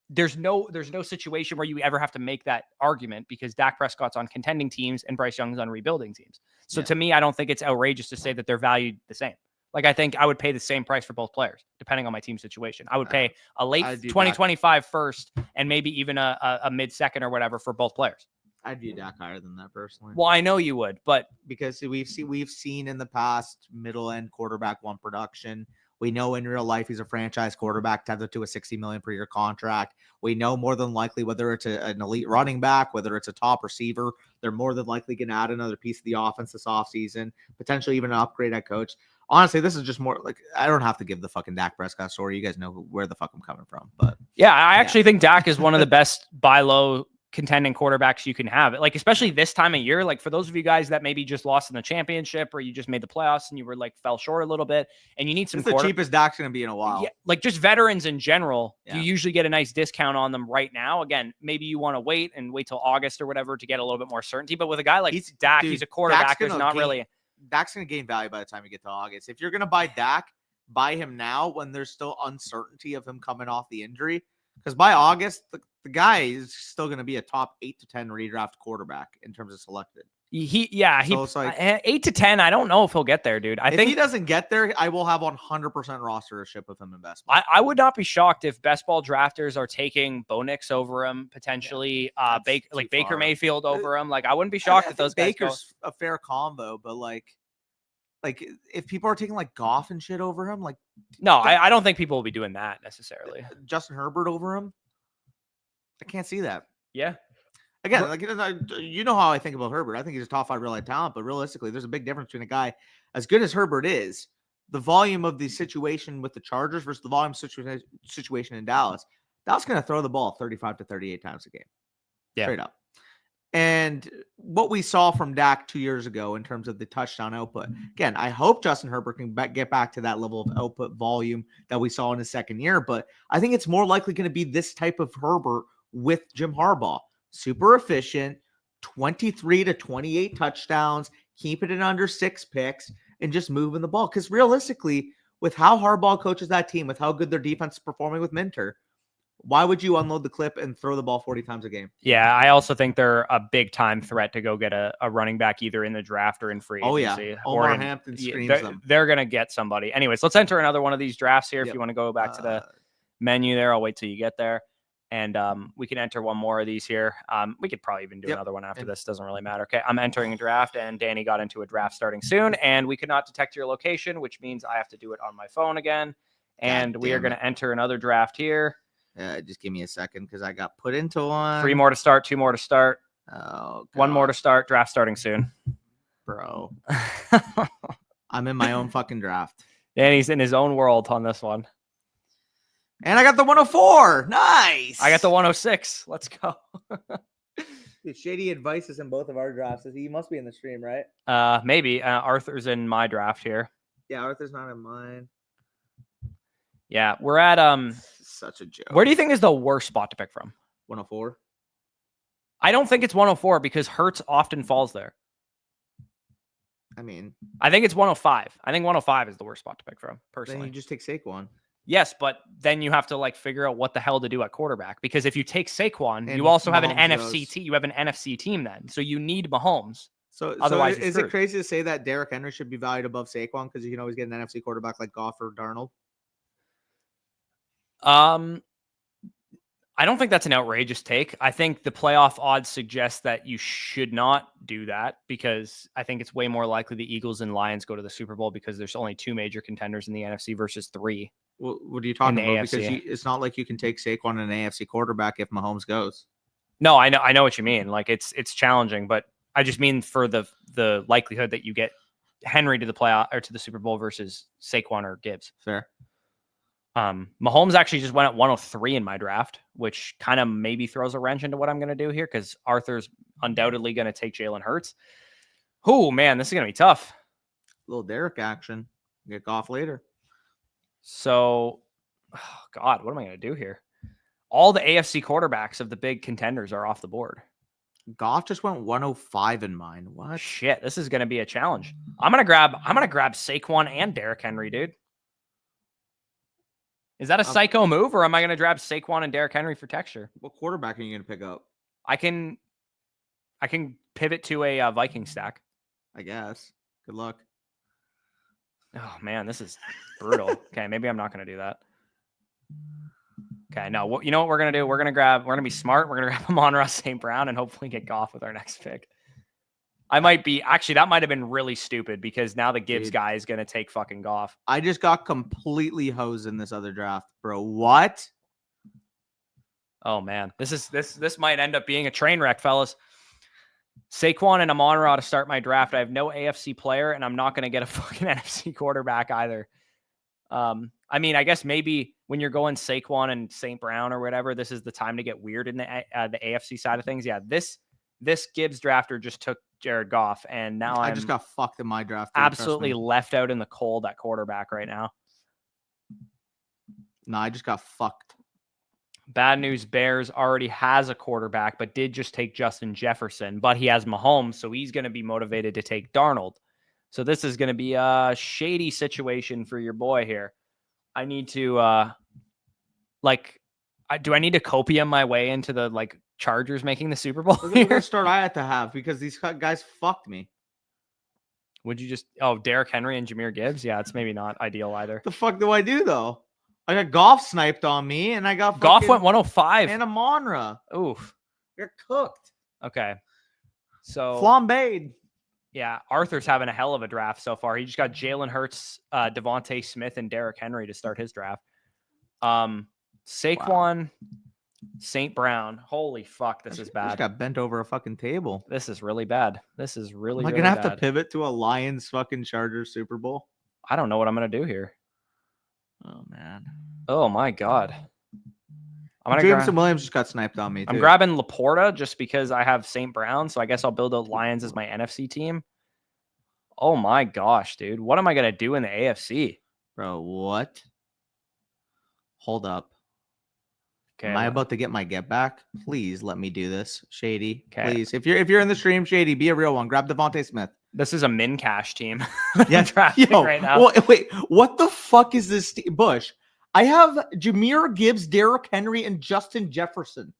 There's no situation where you ever have to make that argument, because Dak Prescott's on contending teams and Bryce Young's on rebuilding teams. So to me, I don't think it's outrageous to say that they're valued the same. Like, I think I would pay the same price for both players, depending on my team situation. I would pay a late 2025 first and maybe even a mid-second or whatever for both players. I'd view Dak higher than that personally. Well, I know you would, but because we've seen in the past middle end quarterback one production. We know in real life he's a franchise quarterback tethered to a $60 million per year contract. We know more than likely whether it's an elite running back, whether it's a top receiver, they're more than likely going to add another piece of the offense this offseason, potentially even an upgrade at coach. Honestly, this is just more like, I don't have to give the fucking Dak Prescott story. You guys know where the fuck I'm coming from. But yeah, I actually think Dak is one of the best buy low contending quarterbacks you can have. Like, especially this time of year, like for those of you guys that maybe just lost in the championship, or you just made the playoffs and you were like fell short a little bit and you need some the cheapest Dak's going to be in a while. Yeah, like just veterans in general, you usually get a nice discount on them right now. Again, maybe you want to wait till August or whatever to get a little bit more certainty. But with a guy like Dak, he's a quarterback. There's not really. Dak's going to gain value by the time you get to August. If you're going to buy Dak, buy him now when there's still uncertainty of him coming off the injury. Because by August, the guy is still going to be a top 8 to 10 redraft quarterback in terms of selected. He's like 8 to 10. I don't know if he'll get there, dude. If he doesn't get there, I will have 100% rostership of him in best ball. I would not be shocked if best ball drafters are taking Bo Nix over him, potentially Baker Mayfield over him. Like, I wouldn't be shocked if those guys Baker's a fair combo, but like if people are taking like Goff and shit over him, like no, I don't think people will be doing that necessarily. Justin Herbert over him, I can't see that. Yeah. Again, like, you know how I think about Herbert. I think he's a top 5 real life talent, but realistically, there's a big difference between a guy as good as Herbert is, the volume of the situation with the Chargers versus the volume situation in Dallas. Dallas going to throw the ball 35 to 38 times a game. Yeah. Straight up. And what we saw from Dak 2 years ago in terms of the touchdown output, again, I hope Justin Herbert can get back to that level of output volume that we saw in his second year. But I think it's more likely going to be this type of Herbert with Jim Harbaugh. Super efficient, 23 to 28 touchdowns, keeping it under 6 picks, and just moving the ball. Because realistically, with how Harbaugh coaches that team, with how good their defense is performing with Minter, why would you unload the clip and throw the ball 40 times a game? Yeah, I also think they're a big time threat to go get a running back either in the draft or in free agency. Oh, yeah. Omar Hampton screams them. They're going to get somebody. Anyways, let's enter another one of these drafts here. If you want to go back to the menu there, I'll wait till you get there. And we can enter one more of these here. We could probably even do another one after this. Doesn't really matter. Okay, I'm entering a draft, and Danny got into a draft starting soon, and we could not detect your location, which means I have to do it on my phone again. And we are going to enter another draft here. Just give me a second because I got put into one. 3 more to start, 2 more to start. Oh, God. 1 more to start. Draft starting soon. Bro. I'm in my own fucking draft. Danny's in his own world on this one. And I got the 104. Nice. I got the 106. Let's go. Dude, shady advice is in both of our drafts. He must be in the stream, right? Maybe. Arthur's in my draft here. Yeah, Arthur's not in mine. Yeah, we're at such a joke. Where do you think is the worst spot to pick from? 104. I don't think it's 104 because Hurts often falls there. I mean, I think it's 105. I think 105 is the worst spot to pick from, personally. Then you just take Saquon. Yes, but then you have to like figure out what the hell to do at quarterback, because if you take Saquon, and you also have an Mahomes NFC team. You have an NFC team then, so you need Mahomes. So otherwise, is it crazy to say that Derrick Henry should be valued above Saquon because you can always get an NFC quarterback like Goff or Darnold? I don't think that's an outrageous take. I think the playoff odds suggest that you should not do that, because I think it's way more likely the Eagles and Lions go to the Super Bowl because there's only 2 major contenders in the NFC versus 3. What are you talking about? Because it's not like you can take Saquon and an AFC quarterback if Mahomes goes. No, I know what you mean. Like it's challenging, but I just mean for the likelihood that you get Henry to the playoff or to the Super Bowl versus Saquon or Gibbs. Fair. Mahomes actually just went at 103 in my draft, which kind of maybe throws a wrench into what I'm going to do here because Arthur's undoubtedly going to take Jalen Hurts. Oh, man, this is going to be tough. A little Derek action. Get Goff later. So, oh God, what am I going to do here? All the AFC quarterbacks of the big contenders are off the board. Goff just went 105 in mine. What? Shit, this is going to be a challenge. I'm going to grab Saquon and Derrick Henry, dude. Is that a psycho move, or am I going to grab Saquon and Derrick Henry for texture? What quarterback are you going to pick up? I can pivot to a Viking stack. I guess. Good luck. Oh man, this is brutal. Okay, maybe I'm not going to do that. Okay, no. You know what we're going to do? We're going to be smart. We're going to grab Amon-Ra St. Brown and hopefully get Goff with our next pick. That might have been really stupid because now the Gibbs guy is going to take fucking Goff. I just got completely hosed in this other draft, bro. What? Oh man, this might end up being a train wreck, fellas. Saquon and Amon-Ra to start my draft. I have no AFC player, and I'm not going to get a fucking NFC quarterback either. I mean, I guess maybe when you're going Saquon and St. Brown or whatever, this is the time to get weird in the AFC side of things. Yeah, this Gibbs drafter just took Jared Goff, and now I just got fucked in my draft. Absolutely left out in the cold at quarterback right now. No, I just got fucked. Bad news, Bears already has a quarterback, but did just take Justin Jefferson, but he has Mahomes, so he's going to be motivated to take Darnold. So this is going to be a shady situation for your boy here. I need to, do I need to copium my way into the, Chargers making the Super Bowl Look at the start I had to have because these guys fucked me. Would you just, Derrick Henry and Jahmyr Gibbs? Yeah, it's maybe not ideal either. The fuck do I do, though? I got Goff sniped on me, and I got Goff went 105. And Amon-Ra. Oof. You're cooked. Okay. So flambéed. Yeah, Arthur's having a hell of a draft so far. He just got Jalen Hurts, Devontae Smith, and Derrick Henry to start his draft. Saquon, St. Brown. Holy fuck, this is bad. I just got bent over a fucking table. This is really bad. This is really, Am I really gonna bad. have to pivot to a Lions fucking Chargers Super Bowl? I don't know what I'm gonna do here. Oh man. Oh my god. Jameson Williams just got sniped on me, too. I'm grabbing Laporta just because I have St. Brown, so I guess I'll build out Lions as my NFC team. Oh my gosh, dude. What am I going to do in the AFC? Bro, what? Hold up. Okay. Am I about to get my get back? Please let me do this. Shady, okay. Please. If you're in the stream, Shady, be a real one. Grab Devontae Smith. This is a min cash team. Yeah, right now. Well, wait, what the fuck is this Bush? I have Jahmyr Gibbs, Derrick Henry, and Justin Jefferson.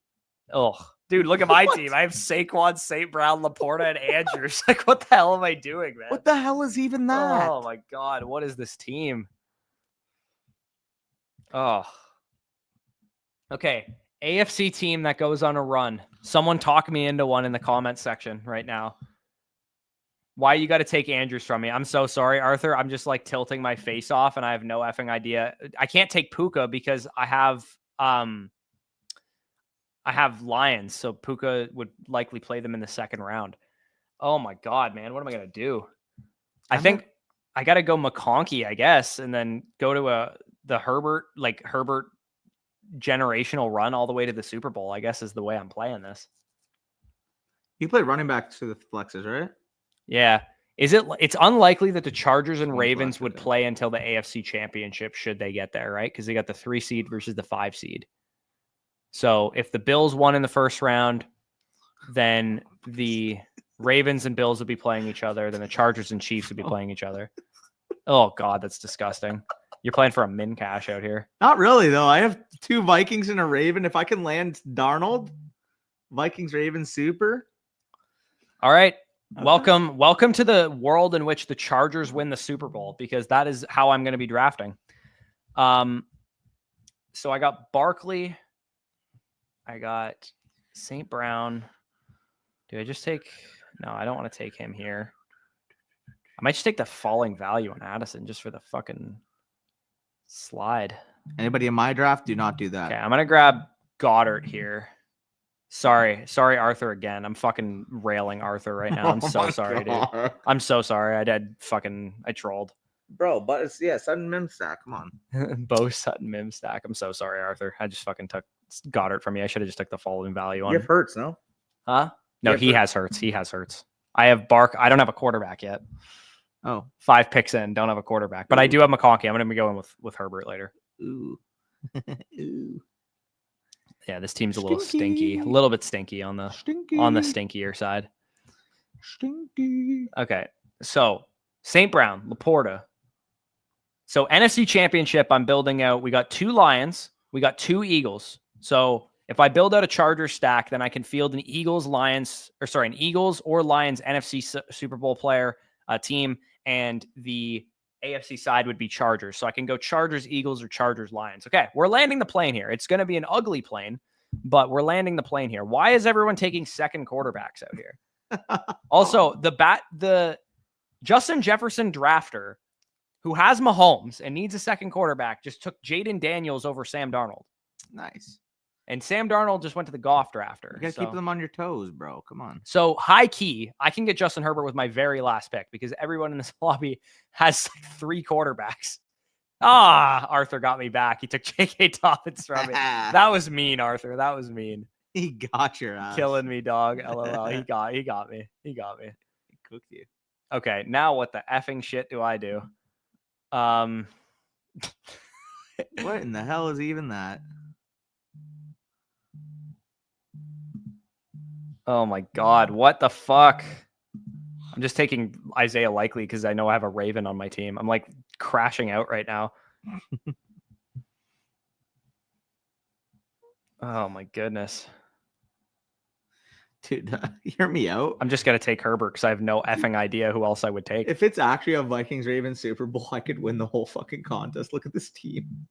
Oh, dude, look at my team. I have Saquon, St. Brown, Laporta, and Andrews. What the hell am I doing, man? What the hell is even that? Oh, my God. What is this team? Oh. Okay. AFC team that goes on a run. Someone talk me into one in the comment section right now. Why you got to take Andrews from me? I'm so sorry, Arthur. I'm just tilting my face off, and I have no effing idea. I can't take Puka because I have Lions, so Puka would likely play them in the second round. Oh my god, man, what am I gonna do? I think I got to go McConkey, I guess, and then go to the Herbert generational run all the way to the Super Bowl. I guess is the way I'm playing this. You play running back to the flexes, right? Yeah. It's unlikely that the Chargers and Ravens would play until the AFC Championship should they get there, right? Because they got the 3 seed versus the 5 seed. So if the Bills won in the first round, then the Ravens and Bills would be playing each other. Then the Chargers and Chiefs would be playing each other. Oh, God, that's disgusting. You're playing for a min cash out here. Not really, though. I have 2 Vikings and a Raven. If I can land Darnold, Vikings, Ravens, super. All right. Welcome to the world in which the Chargers win the Super Bowl, because that is how I'm going to be drafting. So I got Barkley. I got St. Brown. Do I just take? No, I don't want to take him here. I might just take the falling value on Addison just for the fucking slide. Anybody in my draft, do not do that. Okay, I'm going to grab Goddard here. Sorry, Arthur again. I'm fucking railing Arthur right now. I'm so sorry, dude. I'm so sorry. I trolled. Bro, but it's Sutton Mim stack. Come on. Bo Sutton Mim stack. I'm so sorry, Arthur. I just fucking took Goddard from me. I should have just took the following value on. You have Hurts, no? Huh? No, he has Hurts. He has Hurts. I have Bark. I don't have a quarterback yet. Oh. 5 picks in. Don't have a quarterback. But I do have McConkey. I'm going to be going with Herbert later. Ooh. Ooh. Yeah, this team's a little stinky. A little bit stinky on the stinkier side. Stinky. Okay. So, St. Brown, Laporta. So, NFC Championship, I'm building out. We got 2 Lions. We got 2 Eagles. So, if I build out a Chargers stack, then I can field an Eagles or Lions NFC Super Bowl player team, and the AFC side would be Chargers. So I can go Chargers, Eagles, or Chargers, Lions. Okay, we're landing the plane here. It's going to be an ugly plane, but we're landing the plane here. Why is everyone taking second quarterbacks out here? Also, the Justin Jefferson drafter, who has Mahomes and needs a second quarterback, just took Jaden Daniels over Sam Darnold. Nice. And Sam Darnold just went to the Goff drafter. You got to keep them on your toes, bro. Come on. So high key, I can get Justin Herbert with my very last pick because everyone in this lobby has like 3 quarterbacks. Arthur got me back. He took J.K. Dobbins from me. That was mean, Arthur. That was mean. He got your ass. Killing me, dog. LOL. He got me. He cooked you. Okay, now what the effing shit do I do? What in the hell is even that? Oh my God, what the fuck? I'm just taking Isaiah Likely because I know I have a Raven on my team. I'm like crashing out right now. Oh my goodness. Dude, hear me out. I'm just going to take Herbert because I have no effing idea who else I would take. If it's actually a Vikings-Ravens Super Bowl, I could win the whole fucking contest. Look at this team.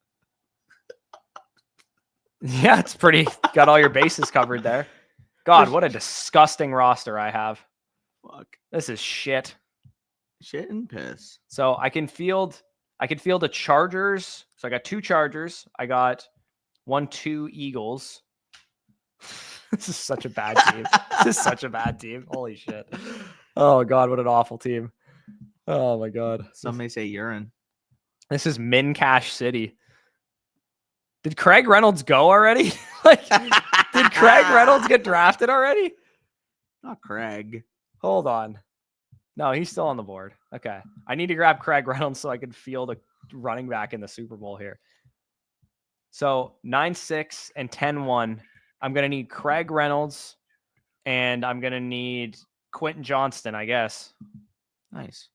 Yeah, it's pretty. Got all your bases covered there. God, what a disgusting roster I have. Fuck. This is shit. Shit and piss. So I can field a Chargers. So I got 2 Chargers. I got 2 Eagles. This is such a bad team. This is such a bad team. Holy shit. Oh God, what an awful team. Oh my God. Some may say urine. This is Min Cash City. Did Craig Reynolds go already? Did Craig Reynolds get drafted already? Not Craig. Hold on. No, he's still on the board. Okay. I need to grab Craig Reynolds so I can field a running back in the Super Bowl here. So 9-6 and 10-1. I'm going to need Craig Reynolds and I'm going to need Quentin Johnston, I guess. Nice.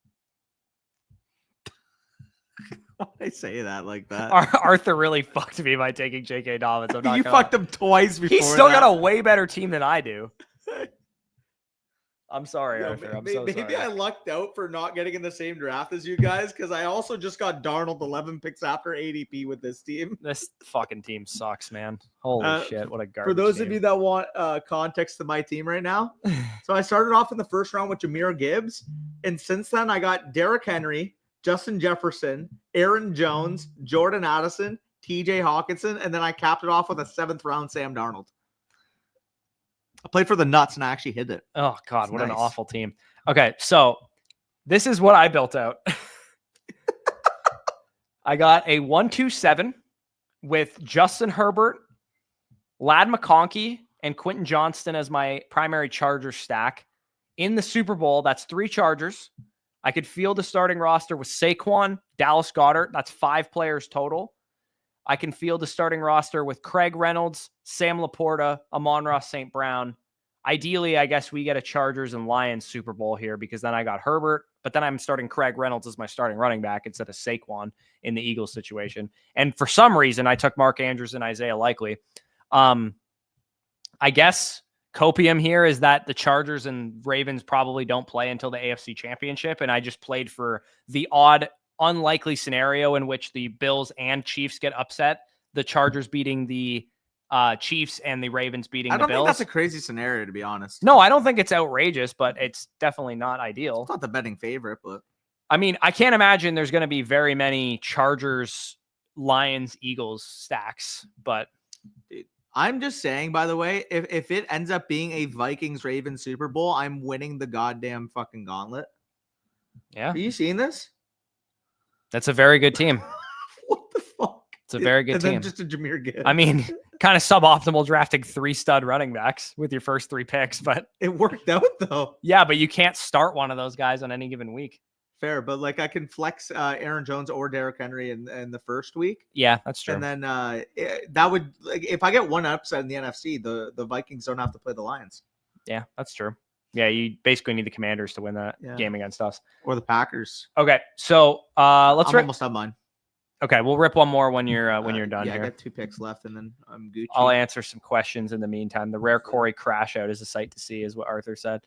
Why did I say that like that? Arthur really fucked me by taking J.K. Dobbins. You fucked him twice before. He's still got a way better team than I do. I'm sorry, Arthur. I'm so sorry. Maybe I lucked out for not getting in the same draft as you guys because I also just got Darnold 11 picks after ADP with this team. This fucking team sucks, man. Holy shit, what a garbage For those team. of you that want context to my team right now, so I started off in the first round with Jahmyr Gibbs, and since then I got Derrick Henry, Justin Jefferson, Aaron Jones, Jordan Addison, TJ Hawkinson, and then I capped it off with a 7th round Sam Darnold. I played for the Nuts and I actually hit it. Oh God, what an awful team. Okay, so this is what I built out. I got a 1-2-7 with Justin Herbert, Ladd McConkey, and Quentin Johnston as my primary Chargers stack. In the Super Bowl, that's 3 Chargers. I could field a starting roster with Saquon, Dallas Goedert. That's 5 players total. I can field a starting roster with Craig Reynolds, Sam Laporta, Amon-Ra St. Brown. Ideally, I guess we get a Chargers and Lions Super Bowl here because then I got Herbert, but then I'm starting Craig Reynolds as my starting running back instead of Saquon in the Eagles situation. And for some reason, I took Mark Andrews and Isaiah Likely. I guess copium here is that the Chargers and Ravens probably don't play until the AFC Championship, and I just played for the odd, unlikely scenario in which the Bills and Chiefs get upset, the Chargers beating the Chiefs and the Ravens beating the Bills. I don't think that's a crazy scenario, to be honest. No, I don't think it's outrageous, but it's definitely not ideal. It's not the betting favorite, but I mean, I can't imagine there's going to be very many Chargers, Lions, Eagles stacks, but dude, I'm just saying, by the way, if it ends up being a Vikings-Ravens Super Bowl, I'm winning the goddamn fucking gauntlet. Yeah. Are you seeing this? That's a very good team. What the fuck? It's a very good and team. Then just a Jahmyr Gibbs. I mean, kind of suboptimal drafting 3 stud running backs with your first 3 picks, but it worked out though. Yeah, but you can't start one of those guys on any given week. Fair, but like I can flex Aaron Jones or Derrick Henry in the first week. Yeah, that's true. And then that would, like, if I get one upset in the NFC, the Vikings don't have to play the Lions. Yeah, that's true. Yeah, you basically need the Commanders to win that game against us. Or the Packers. Okay, so let's almost have mine. Okay, we'll rip one more when you're done here. I got 2 picks left, and then I'm Gucci. I'll answer some questions in the meantime. The rare Corey crash out is a sight to see, is what Arthur said.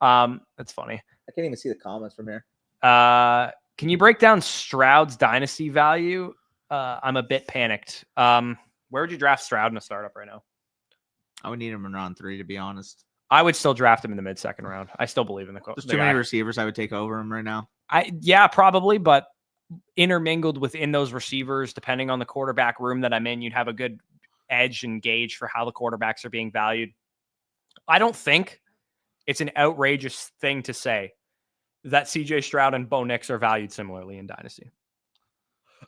That's funny. I can't even see the comments from here. Can you break down Stroud's dynasty value? I'm a bit panicked. Where would you draft Stroud in a startup right now? I would need him in round 3, to be honest. I would still draft him in the mid-second round. I still believe in the There's too many receivers I would take over him right now. Yeah, probably, but intermingled within those receivers, depending on the quarterback room that I'm in, you'd have a good edge and gauge for how the quarterbacks are being valued. I don't think it's an outrageous thing to say that CJ Stroud and Bo Nix are valued similarly in Dynasty.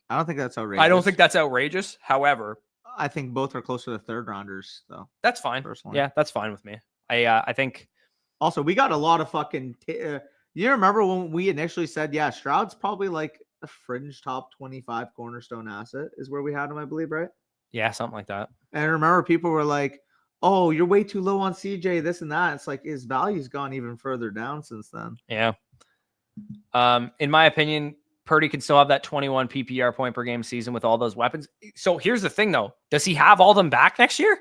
I don't think that's outrageous. I don't think that's outrageous. However, I think both are closer to 3rd rounders, though. That's fine. Personally. Yeah, that's fine with me. I think. Also, we got a lot of fucking. You remember when we initially said, yeah, Stroud's probably like a fringe top 25 cornerstone asset is where we had him, I believe, right? Yeah, something like that. And I remember people were like, oh, you're way too low on CJ, this and that. It's like his value's gone even further down since then. Yeah. In my opinion, Purdy can still have that 21 PPR point per game season with all those weapons. So here's the thing, though. Does he have all them back next year?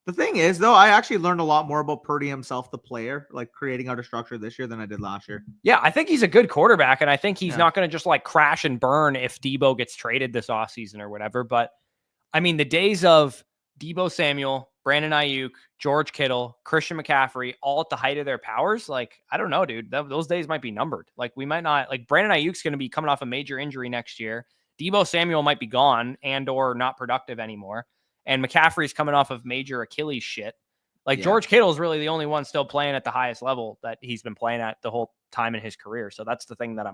The thing is, though, I actually learned a lot more about Purdy himself, the player, like creating out a structure this year than I did last year. Yeah, I think he's a good quarterback, and I think he's not going to just like crash and burn if Debo gets traded this offseason or whatever. But I mean, the days of Debo Samuel, Brandon Ayuk, George Kittle, Christian McCaffrey, all at the height of their powers, like, I don't know, dude. Those days might be numbered. Like, we might not, like, Brandon Ayuk's going to be coming off a major injury next year. Debo Samuel might be gone and or not productive anymore. And McCaffrey's coming off of major Achilles shit. Like, George Kittle is really the only one still playing at the highest level that he's been playing at the whole time in his career. So that's the thing that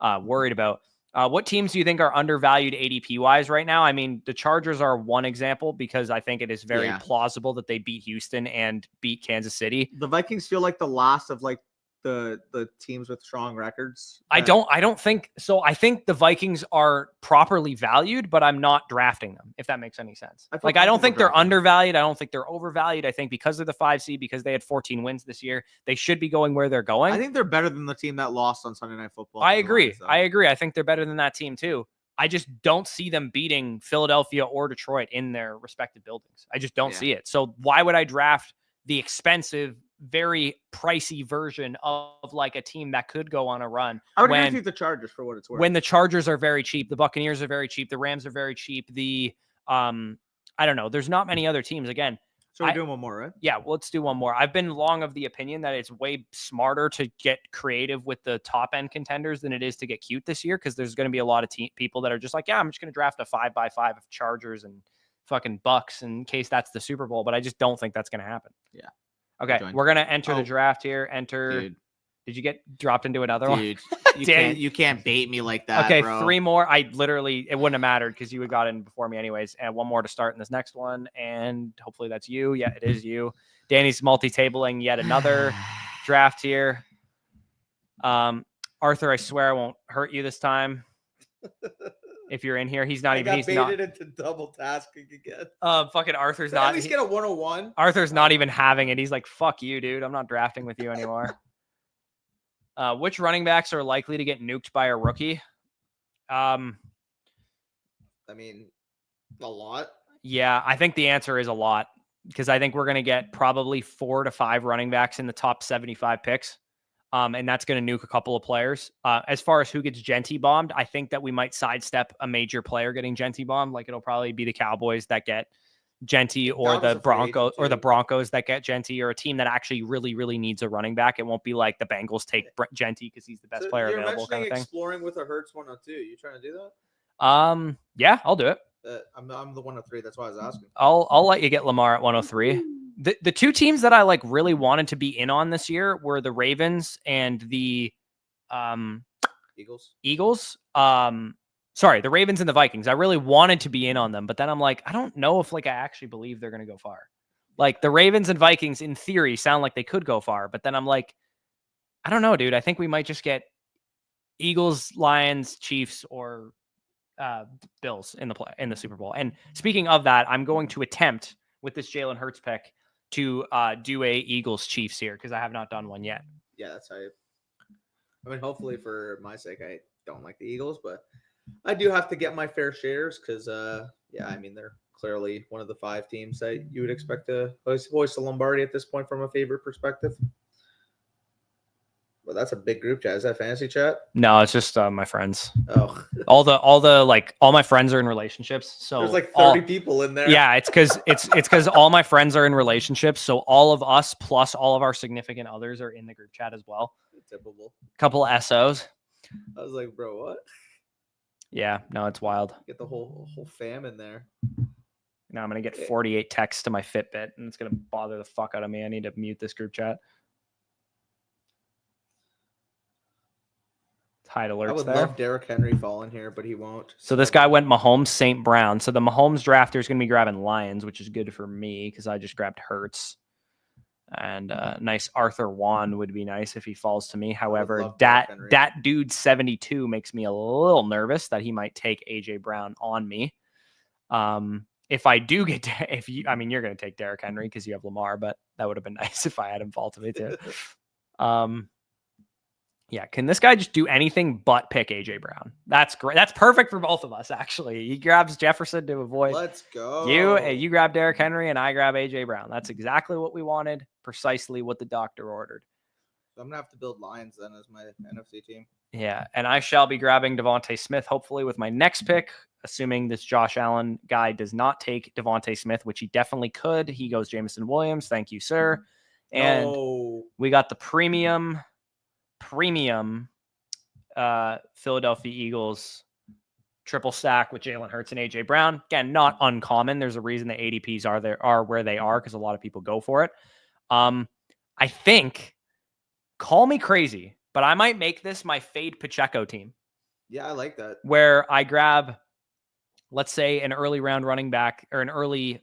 I'm worried about. What teams do you think are undervalued ADP-wise right now? I mean, the Chargers are one example because I think it is very plausible that they beat Houston and beat Kansas City. The Vikings feel like the last of like the teams with strong records. I don't think so. I think the Vikings are properly valued, but I'm not drafting them, if that makes any sense. I don't think they're undervalued. I don't think they're overvalued. I think because they're the 5 seed, because they had 14 wins this year, they should be going where they're going. I think they're better than the team that lost on Sunday Night Football. I agree. I think they're better than that team too. I just don't see them beating Philadelphia or Detroit in their respective buildings. I just don't see it. So why would I draft the expensive, very pricey version of like a team that could go on a run? I would agree with the Chargers for what it's worth. When the Chargers are very cheap, the Buccaneers are very cheap, the Rams are very cheap. The I don't know. There's not many other teams. Again, so we're doing one more, right? Yeah, well, let's do one more. I've been long of the opinion that it's way smarter to get creative with the top end contenders than it is to get cute this year, because there's going to be a lot of people that are just like, yeah, I'm just going to draft a 5x5 of Chargers and fucking Bucks in case that's the Super Bowl. But I just don't think that's going to happen. Yeah. Okay, we're gonna enter the draft here. Dude. Did you get dropped into another one? You can't bait me like that. Okay, bro. 3 more. It wouldn't have mattered because you had got in before me anyways. And 1 more to start in this next one, and hopefully that's you. Yeah, it is you. Danny's multi-tabling yet another draft here. Arthur, I swear I won't hurt you this time. If you're in here, he's not even. He's baited into double tasking again. Fucking Arthur's not. At least get a 101. Arthur's not even having it. He's like, "Fuck you, dude. I'm not drafting with you anymore." Which running backs are likely to get nuked by a rookie? I mean, a lot. Yeah, I think the answer is a lot, because I think we're going to get probably 4 to 5 running backs in the top 75 picks. And that's going to nuke a couple of players. As far as who gets Genty bombed, I think that we might sidestep a major player getting Genty bombed. Like, it'll probably be the Cowboys that get Genty, or the Broncos that get Genty, or a team that actually really, really needs a running back. It won't be like the Bengals take Genty because he's the best player available kind of thing. Exploring with a Hurts 102. You trying to do that? Yeah, I'll do it. I'm the 103. That's why I was asking. I'll let you get Lamar at 103. The two teams that I like really wanted to be in on this year were the Ravens and the Eagles. Sorry, the Ravens and the Vikings. I really wanted to be in on them, but then I'm like, I don't know if like I actually believe they're going to go far. Like the Ravens and Vikings in theory sound like they could go far, but then I'm like, I don't know, dude. I think we might just get Eagles, Lions, Chiefs, or Bills in the Super Bowl. And speaking of that, I'm going to attempt with this Jalen Hurts pick to do a Eagles Chiefs here because I have not done one yet. Yeah, that's how I mean, hopefully for my sake, I don't like the Eagles, but I do have to get my fair shares because, I mean, they're clearly one of the 5 teams that you would expect to hoist the Lombardi at this point from a favorite perspective. Well, that's a big group chat. Is that fantasy chat? No, it's just my friends. Oh, all my friends are in relationships. So there's like 30 people in there. Yeah, it's because all my friends are in relationships. So all of us plus all of our significant others are in the group chat as well. Typical. Couple SOs. I was like, bro, what? Yeah, no, it's wild. Get the whole fam in there. Now I'm gonna get 48 texts to my Fitbit, and it's gonna bother the fuck out of me. I need to mute this group chat. Hide alerts. I would love Derrick Henry falling here, but he won't. So this guy went Mahomes, St. Brown. So the Mahomes drafter is going to be grabbing Lions, which is good for me because I just grabbed Hurts. And nice Arthur Juan would be nice if he falls to me. However, that dude 72 makes me a little nervous that he might take AJ Brown on me. If I do get you're going to take Derrick Henry because you have Lamar, but that would have been nice if I had him fall to me too. Yeah, can this guy just do anything but pick AJ Brown? That's great. That's perfect for both of us, actually. He grabs Jefferson to avoid. Let's go. You grab Derrick Henry, and I grab AJ Brown. That's exactly what we wanted, precisely what the doctor ordered. So I'm going to have to build Lions then as my NFC team. Yeah, and I shall be grabbing Devontae Smith, hopefully, with my next pick, assuming this Josh Allen guy does not take Devontae Smith, which he definitely could. He goes Jameson Williams. Thank you, sir. And we got the premium Philadelphia Eagles triple stack with Jalen Hurts and AJ Brown. Again, not uncommon. There's a reason the ADPs are where they are because a lot of people go for it. I think, call me crazy, but I might make this my fade Pacheco team. Yeah, I like that. Where I grab, let's say, an early round running back or an early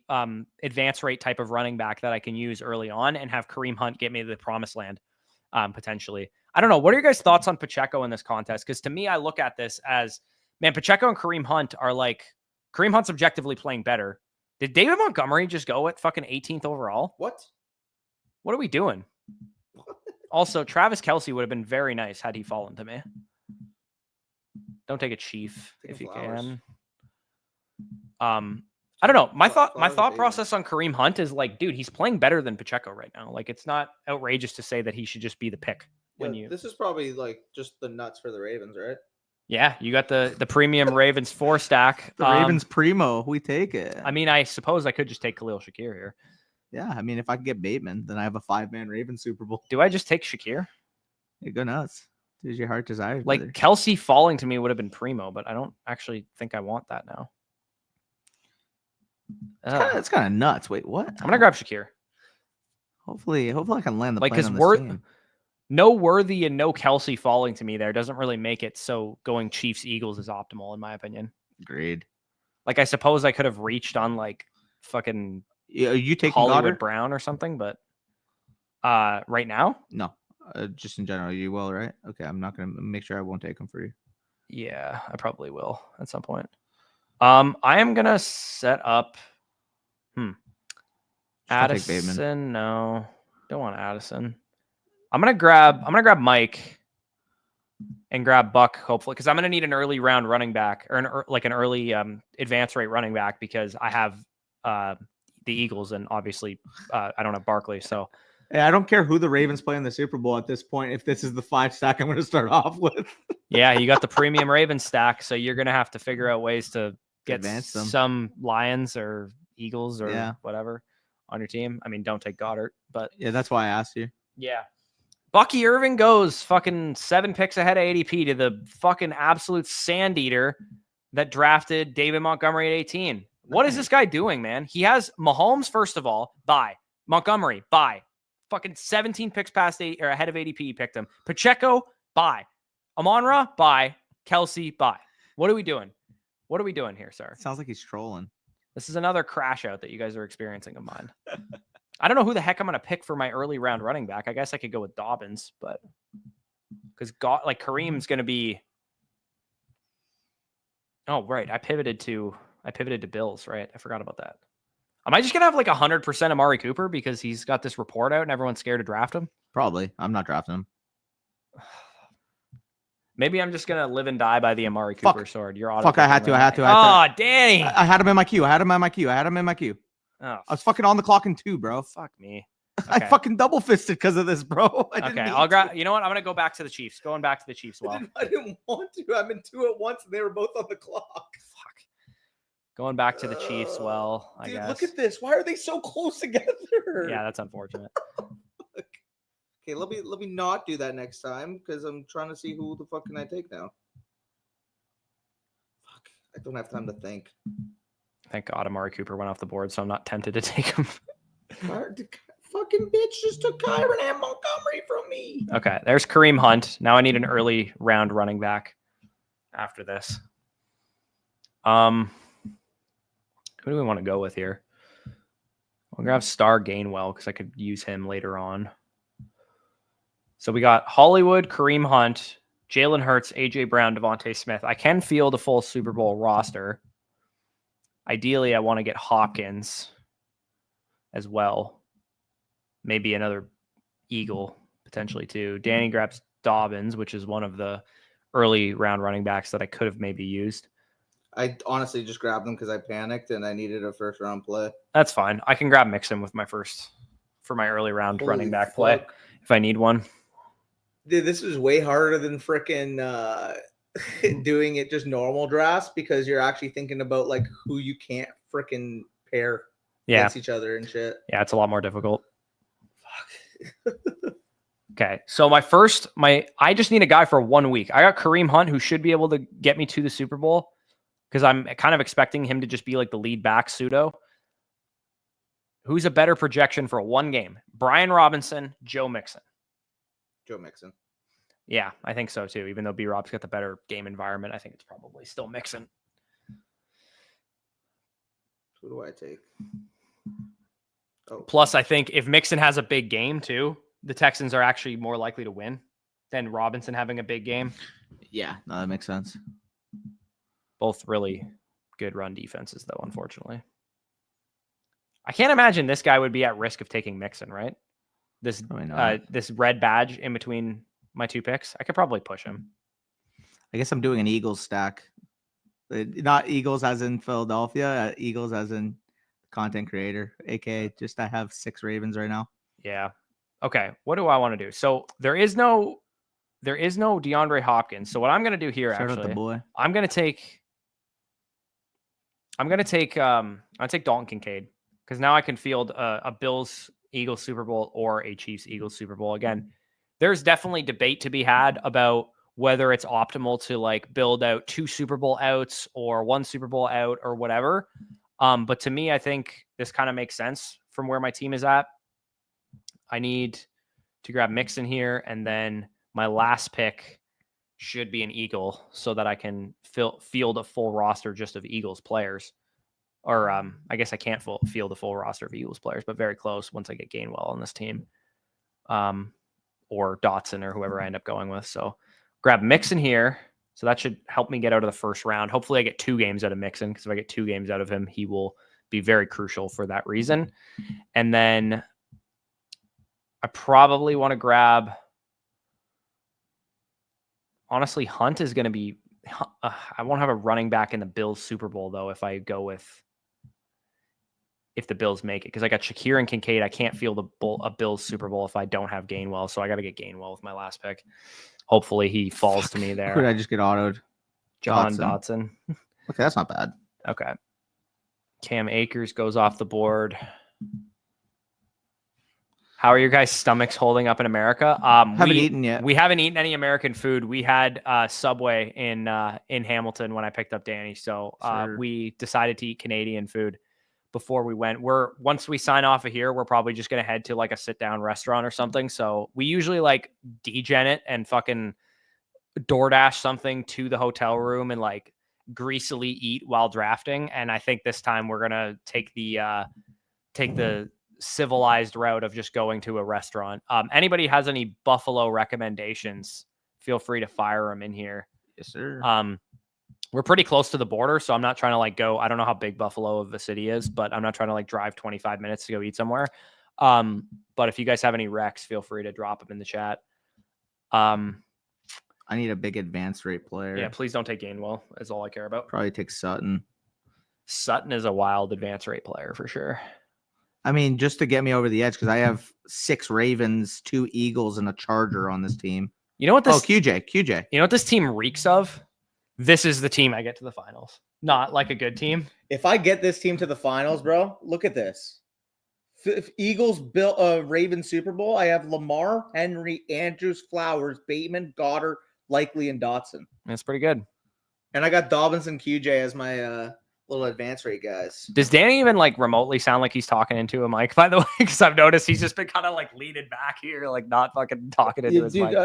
advance rate type of running back that I can use early on and have Kareem Hunt get me to the promised land potentially. I don't know. What are your guys' thoughts on Pacheco in this contest? Because to me, I look at this as, man, Pacheco and Kareem Hunt are like, Kareem Hunt's objectively playing better. Did David Montgomery just go at fucking 18th overall? What are we doing? Also, Travis Kelce would have been very nice had he fallen to me. Don't take a Chief if you can. I don't know. My thought process on Kareem Hunt is like, dude, he's playing better than Pacheco right now. Like, it's not outrageous to say that he should just be the pick. This is probably like just the nuts for the Ravens, right? Yeah, you got the premium Ravens 4 stack. The Ravens primo, we take it. I mean, I suppose I could just take Khalil Shakir here. Yeah, I mean, if I can get Bateman, then I have a 5-man Ravens Super Bowl. Do I just take Shakir? Yeah, go nuts. Does your heart desire? Like brother. Kelce falling to me would have been primo, but I don't actually think I want that now. It's kind of nuts. Wait, what? I'm gonna grab Shakir. Hopefully I can land the plane on this team. No Worthy and no Kelce falling to me there doesn't really make it so going Chiefs Eagles is optimal in my opinion. Agreed. Like I suppose I could have reached on like fucking you taking Hollywood Goddard? Brown or something, but right now? No. Just in general, you will, right? Okay, I'm not gonna make sure I won't take him for you. Yeah, I probably will at some point. I am gonna set up Addison. No, don't want Addison. I'm gonna grab Mike and grab Buck, hopefully, because I'm gonna need an early round running back or an early advance rate running back because I have the Eagles and obviously I don't have Barkley. So hey, I don't care who the Ravens play in the Super Bowl at this point. If this is the 5 stack, I'm going to start off with. Yeah, you got the premium Ravens stack, so you're gonna have to figure out ways to get some Lions or Eagles or whatever on your team. I mean, don't take Goddard, but yeah, that's why I asked you. Yeah. Bucky Irving goes fucking 7 picks ahead of ADP to the fucking absolute sand eater, that drafted David Montgomery at 18. What is this guy doing, man? He has Mahomes, first of all, bye. Montgomery, bye. Fucking 17 picks past 8 or ahead of ADP, he picked him. Pacheco, bye. Amon-Ra, bye. Kelsey, bye. What are we doing? What are we doing here, sir? Sounds like he's trolling. This is another crash out that you guys are experiencing of mine. I don't know who the heck I'm going to pick for my early round running back. I guess I could go with Dobbins, but because Kareem's going to be. Oh, right. I pivoted to Bills, right? I forgot about that. Am I just going to have like 100% Amari Cooper because he's got this report out and everyone's scared to draft him? Probably. I'm not drafting him. Maybe I'm just going to live and die by the Amari Cooper sword. You're Fuck, I had to. Oh, Danny. I had him in my queue. Oh, I was fucking on the clock in 2, bro. Fuck me. Okay. I fucking double fisted because of this, bro. Okay, I'll grab. You know what? I'm gonna go back to the Chiefs. Going back to the Chiefs. Well, I didn't want to. I'm in 2 at once, and they were both on the clock. Fuck. Going back to the Chiefs. Well, I guess. Look at this. Why are they so close together? Yeah, that's unfortunate. Okay, let me not do that next time because I'm trying to see who the fuck can I take now. Fuck, I don't have time to think. Thank God Amari Cooper went off the board, so I'm not tempted to take him. Fucking bitch just took Kyron and Montgomery from me. Okay, there's Kareem Hunt. Now I need an early round running back after this. Who do we want to go with here? I'll grab Star Gainwell because I could use him later on. So we got Hollywood, Kareem Hunt, Jalen Hurts, AJ Brown, Devontae Smith. I can field a full Super Bowl roster. Ideally, I want to get Hopkins as well. Maybe another Eagle, potentially too. Danny grabs Dobbins, which is one of the early round running backs that I could have maybe used. I honestly just grabbed them because I panicked and I needed a first round play. That's fine. I can grab Mixon with my early round running back play if I need one. Dude, this is way harder than freaking doing it just normal drafts because you're actually thinking about like who you can't freaking pair against each other and shit. Yeah, it's a lot more difficult. Fuck. Okay, so I just need a guy for 1 week. I got Kareem Hunt, who should be able to get me to the Super Bowl because I'm kind of expecting him to just be like the lead back pseudo. Who's a better projection for 1 game? Brian Robinson, Joe Mixon. Joe Mixon. Yeah, I think so too. Even though B-Rob's got the better game environment, I think it's probably still Mixon. Who do I take? Oh. Plus, I think if Mixon has a big game too, the Texans are actually more likely to win than Robinson having a big game. Yeah, no, that makes sense. Both really good run defenses, though, unfortunately. I can't imagine this guy would be at risk of taking Mixon, right? This red badge in between my 2 picks. I could probably push him. I guess I'm doing an Eagles stack. Not Eagles as in Philadelphia, Eagles as in content creator, aka just I have 6 Ravens right now. Yeah. Okay. What do I want to do? So there is no DeAndre Hopkins. So what I'm going to do here, I'm going to take Dalton Kincaid because now I can field a Bills Eagles Super Bowl or a Chiefs Eagles Super Bowl. Again, there's definitely debate to be had about whether it's optimal to like build out 2 Super Bowl outs or 1 Super Bowl out or whatever. But to me, I think this kind of makes sense from where my team is at. I need to grab Mixon here, and then my last pick should be an Eagle so that I can field a full roster just of Eagles players. Or I guess I can't field a full roster of Eagles players, but very close once I get Gainwell on this team. Or Dotson or whoever I end up going with. So grab Mixon here. So that should help me get out of the first round. Hopefully I get 2 games out of Mixon because if I get 2 games out of him, he will be very crucial for that reason. And then I probably want to grab, honestly, Hunt is going to be, I won't have a running back in the Bills Super Bowl though if the Bills make it because I got Shakir and Kincaid. I can't field a Bills Super Bowl if I don't have Gainwell, so I got to get Gainwell with my last pick. Hopefully he falls to me there. Who did I just get autoed? John Dotson. Okay, that's not bad. Okay. Cam Akers goes off the board. How are your guys' stomachs holding up in America? Haven't eaten yet. We haven't eaten any American food. We had Subway in Hamilton when I picked up Danny. So we decided to eat Canadian food before we went. Once we sign off of here, we're probably just going to head to like a sit down restaurant or something. So we usually like degen it and fucking DoorDash something to the hotel room and like greasily eat while drafting. And I think this time we're going to take the civilized route of just going to a restaurant. Anybody has any Buffalo recommendations, feel free to fire them in here. Yes, sir. We're pretty close to the border, so I'm not trying to like go. I don't know how big Buffalo of a city is, but I'm not trying to like drive 25 minutes to go eat somewhere. But if you guys have any recs, feel free to drop them in the chat. I need a big advance rate player. Yeah, please don't take Gainwell. That's all I care about. Probably take Sutton. Sutton is a wild advance rate player for sure. I mean, just to get me over the edge, because I have 6 Ravens, 2 Eagles, and a Charger on this team. You know what this? QJ. You know what this team reeks of? This is the team I get to the finals. Not like a good team. If I get this team to the finals, bro, look at this. If Eagles built a Ravens Super Bowl, I have Lamar, Henry, Andrews, Flowers, Bateman, Goddard, Likely, and Dotson. That's pretty good. And I got Dobbins and QJ as my little advance rate guys. Does Danny even like remotely sound like he's talking into a mic, by the way? Because I've noticed he's just been kind of like leaning back here, like not fucking talking into his mic.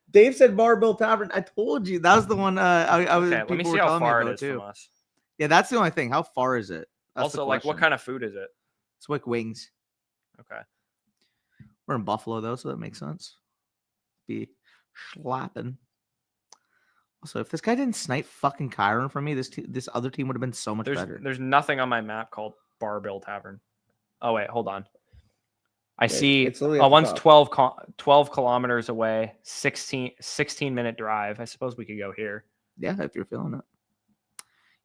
Dave said Barbell Tavern. I told you that was the one. I was. Okay, let me see how far it is from us. Yeah, that's the only thing. How far is it? That's also, like, what kind of food is it? It's like wings. Okay. We're in Buffalo though, so that makes sense. Be slapping. Also, if this guy didn't snipe fucking Kyron from me, this other team would have been so much better. There's nothing on my map called Barbell Tavern. Oh wait, hold on. I see. One's 12 kilometers away, 16-minute drive. I suppose we could go here. Yeah, if you're feeling it.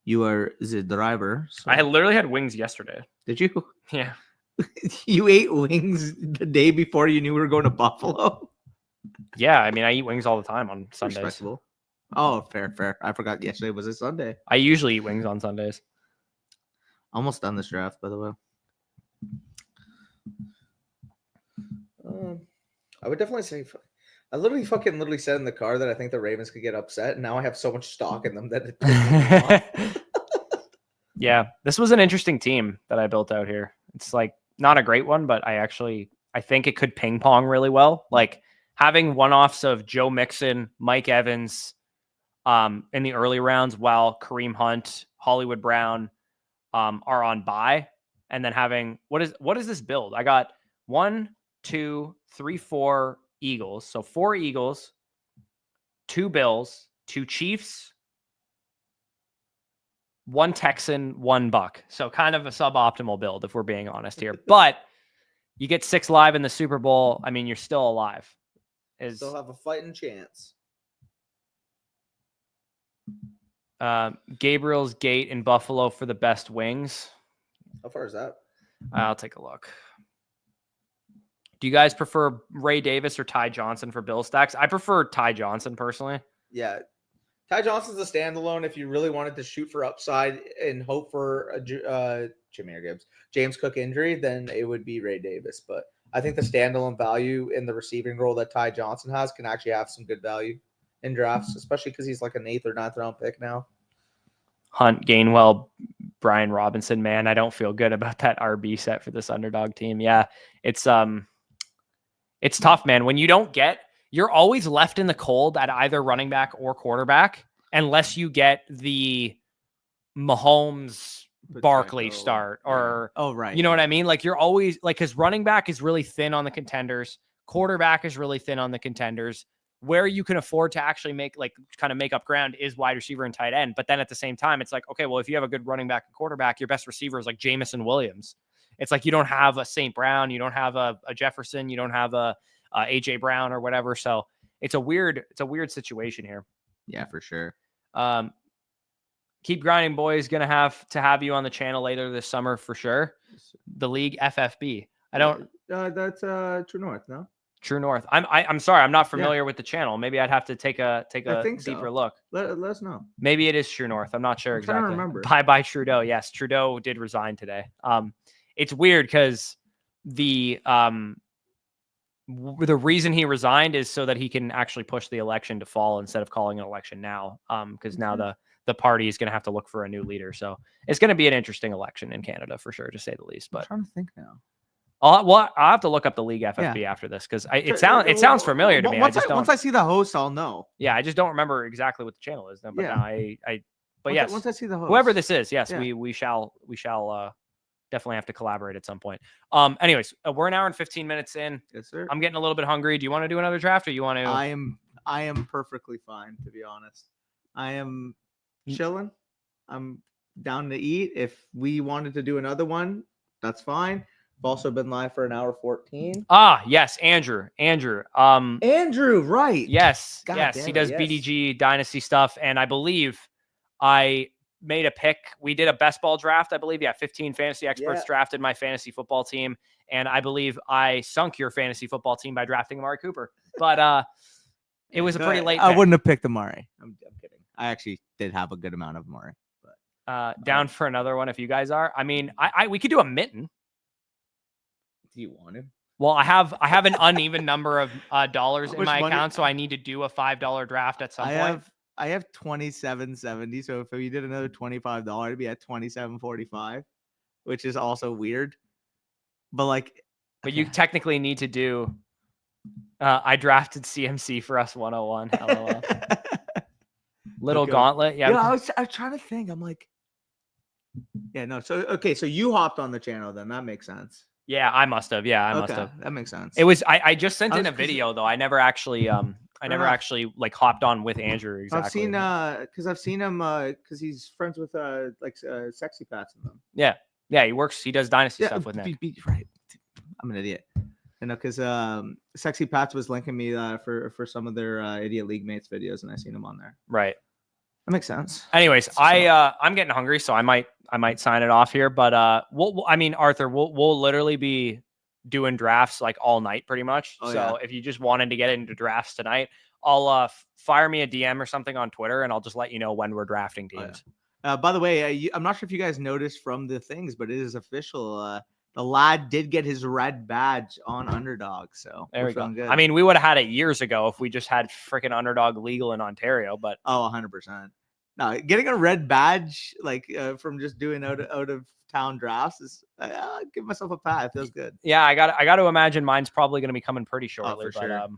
You are the driver. So. I literally had wings yesterday. Did you? Yeah. You ate wings the day before you knew we were going to Buffalo? Yeah, I mean, I eat wings all the time on Sundays. Respectable. Oh, fair. I forgot yesterday was a Sunday. I usually eat wings on Sundays. Almost done this draft, by the way. I would definitely say I literally said in the car that I think the Ravens could get upset, and now I have so much stock in them that it Yeah, this was an interesting team that I built out here. It's like not a great one, but I think it could ping pong really well. Like having one-offs of Joe Mixon, Mike Evans in the early rounds, while Kareem Hunt, Hollywood Brown are on bye, and then having what is this build? I got 1, 2, 3, 4 Eagles. So 4 Eagles, 2 Bills, 2 Chiefs, 1 Texan, 1 Buck. So kind of a suboptimal build if we're being honest here. But you get 6 live in the Super Bowl. I mean, you're still alive. Still have a fighting chance. Gabriel's Gate in Buffalo for the best wings. How far is that? I'll take a look. Do you guys prefer Ray Davis or Ty Johnson for Bill stacks? I prefer Ty Johnson personally. Yeah. Ty Johnson's a standalone. If you really wanted to shoot for upside and hope for a James Cook injury, then it would be Ray Davis. But I think the standalone value in the receiving role that Ty Johnson has can actually have some good value in drafts, especially because he's like an 8th or 9th round pick now. Hunt, Gainwell, Brian Robinson, man, I don't feel good about that RB set for this underdog team. Yeah, it's tough, man. When you don't get, you're always left in the cold at either running back or quarterback, unless you get the Mahomes Barkley start or, right. You know what I mean? Like you're always like, cause running back is really thin on the contenders. Quarterback is really thin on the contenders. Where you can afford to actually make up ground is wide receiver and tight end. But then at the same time, it's like, okay, well, if you have a good running back and quarterback, your best receiver is like Jamison Williams. It's like you don't have a St. Brown, you don't have a Jefferson, you don't have a AJ Brown or whatever. So it's a weird situation here. Yeah, for sure. Keep grinding, boys. Gonna have to have you on the channel later this summer for sure. The league FFB. I don't. That's True North, no? True North. I'm sorry, I'm not familiar with the channel. Maybe I'd have to take a deeper look. Let us know. Maybe it is True North. I'm not sure exactly. I don't remember. Bye Trudeau. Yes, Trudeau did resign today. It's weird because the the reason he resigned is so that he can actually push the election to fall instead of calling an election now. Because now the party is going to have to look for a new leader. So it's going to be an interesting election in Canada for sure, to say the least. But I'm trying to think now. I'll have to look up the league FFP after this because it sounds familiar to me. Once I see the host, I'll know. Yeah, I just don't remember exactly what the channel is. But now yes, once I see the host, whoever this is, yes, we shall definitely have to collaborate at some point. Anyways, we're an hour and 15 minutes in. Yes, sir. I'm getting a little bit hungry. Do you want to do another draft, or you want to? I am perfectly fine, to be honest. I am chilling. I'm down to eat. If we wanted to do another one, that's fine. I've also been live for an hour 14. Yes, Andrew. Andrew, right? Yes, God yes, he does yes. BDG Dynasty stuff, and I believe I made a pick. We did a best ball draft, I believe. 15 fantasy experts drafted my fantasy football team, and I believe I sunk your fantasy football team by drafting Amari Cooper. But it was a pretty late pick. I wouldn't have picked Amari. I'm kidding. I actually did have a good amount of Amari. But down for another one if you guys are. I mean, we could do a mitten. Do you want him? Well, I have an uneven number of dollars in my account, so I need to do a $5 draft at some point. I have $27.70, so if we did another $25, it'd be at $27.45, which is also weird. But you technically need to do. I drafted CMC for us 101. LOL. Little gauntlet. Yeah. I was trying to think. I'm like, no. So you hopped on the channel then. That makes sense. Yeah, I must have. Yeah, I must have. That makes sense. It was. I just sent in a video though. I never actually. I never actually hopped on with Andrew. Exactly. I've seen him because he's friends with Sexy Pats and them. Yeah. He works. He does Dynasty stuff with Nick. Right. I'm an idiot. Because Sexy Pats was linking me for some of their Idiot League Mates videos, and I seen him on there. Right. That makes sense. Anyways, I'm getting hungry, so I might sign it off here. But Arthur, we'll literally be doing drafts like all night pretty much. If you just wanted to get into drafts tonight, I'll fire me a DM or something on Twitter, and I'll just let you know when we're drafting teams. By the way, I'm not sure if you guys noticed from the things, but it is official. The lad did get his red badge on Underdog, so there we go. Good. I mean, we would have had it years ago if we just had freaking Underdog legal in Ontario, but 100%. No, getting a red badge from just doing out of town drafts is give myself a pat. It feels good. Yeah, I got to imagine mine's probably going to be coming pretty shortly. For sure.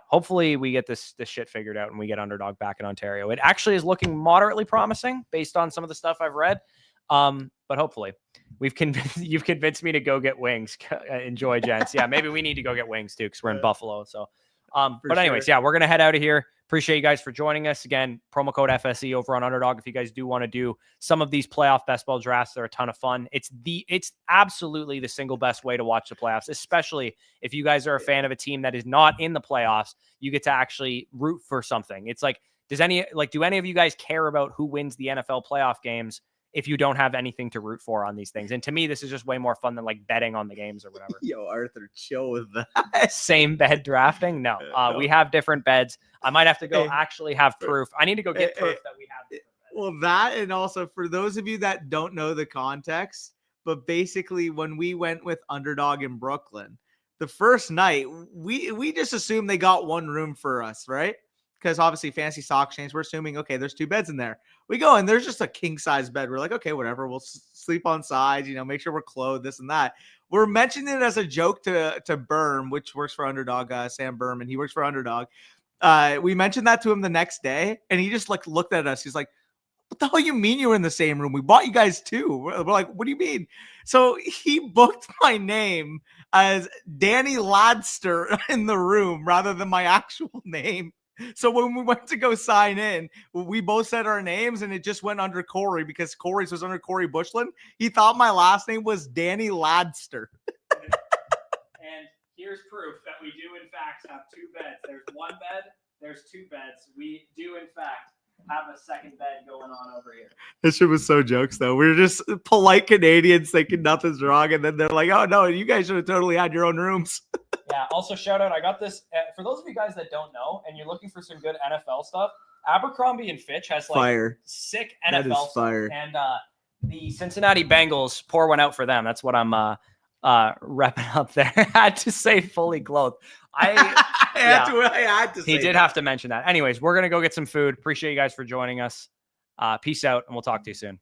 Hopefully we get this shit figured out and we get Underdog back in Ontario. It actually is looking moderately promising based on some of the stuff I've read. But hopefully you've convinced me to go get wings. Enjoy, gents. Yeah, maybe we need to go get wings too because we're in Buffalo. So, but anyways, we're gonna head out of here. Appreciate you guys for joining us again. Promo code FSE over on Underdog if you guys do want to do some of these playoff best ball drafts. They're a ton of fun. It's absolutely the single best way to watch the playoffs, especially if you guys are a fan of a team that is not in the playoffs. You get to actually root for something. It's like, do any of you guys care about who wins the NFL playoff games if you don't have anything to root for on these things? And to me, this is just way more fun than betting on the games or whatever. Yo, Arthur, chill with that. Same bed drafting? No. We have different beds. I might have to go actually have proof. I need to go get proof that we have different beds. Well, that, and also for those of you that don't know the context, but basically when we went with Underdog in Brooklyn, the first night, we just assumed they got one room for us, right? Because obviously fantasy stock exchange, we're assuming, okay, there's 2 beds in there. We go and there's just a king size bed. We're like, okay, whatever. We'll sleep on sides, make sure we're clothed, this and that. We're mentioning it as a joke to Berm, which works for Underdog, Sam Berman. He works for Underdog. We mentioned that to him the next day, and he just looked at us. He's like, what the hell you mean you were in the same room? We bought you guys too. We're like, what do you mean? So he booked my name as Danny Ladster in the room rather than my actual name. So when we went to go sign in, we both said our names and it just went under Corey because Corey's was under Corey Bushland. He thought my last name was Danny Ladster. And here's proof that we do in fact have 2 beds. There's 1 bed, there's 2 beds. We do in fact have a second bed going on over here. This shit was so jokes though. We were just polite Canadians thinking nothing's wrong. And then they're like, oh no, you guys should have totally had your own rooms. Yeah. Also, shout out. I got this for those of you guys that don't know, and you're looking for some good NFL stuff. Abercrombie and Fitch has sick NFL stuff, and the Cincinnati Bengals pour one out for them. That's what I'm Repping up there. Had to say fully clothed. I had to say he did have to mention that. Anyways, we're going to go get some food. Appreciate you guys for joining us. Peace out, and we'll talk to you soon.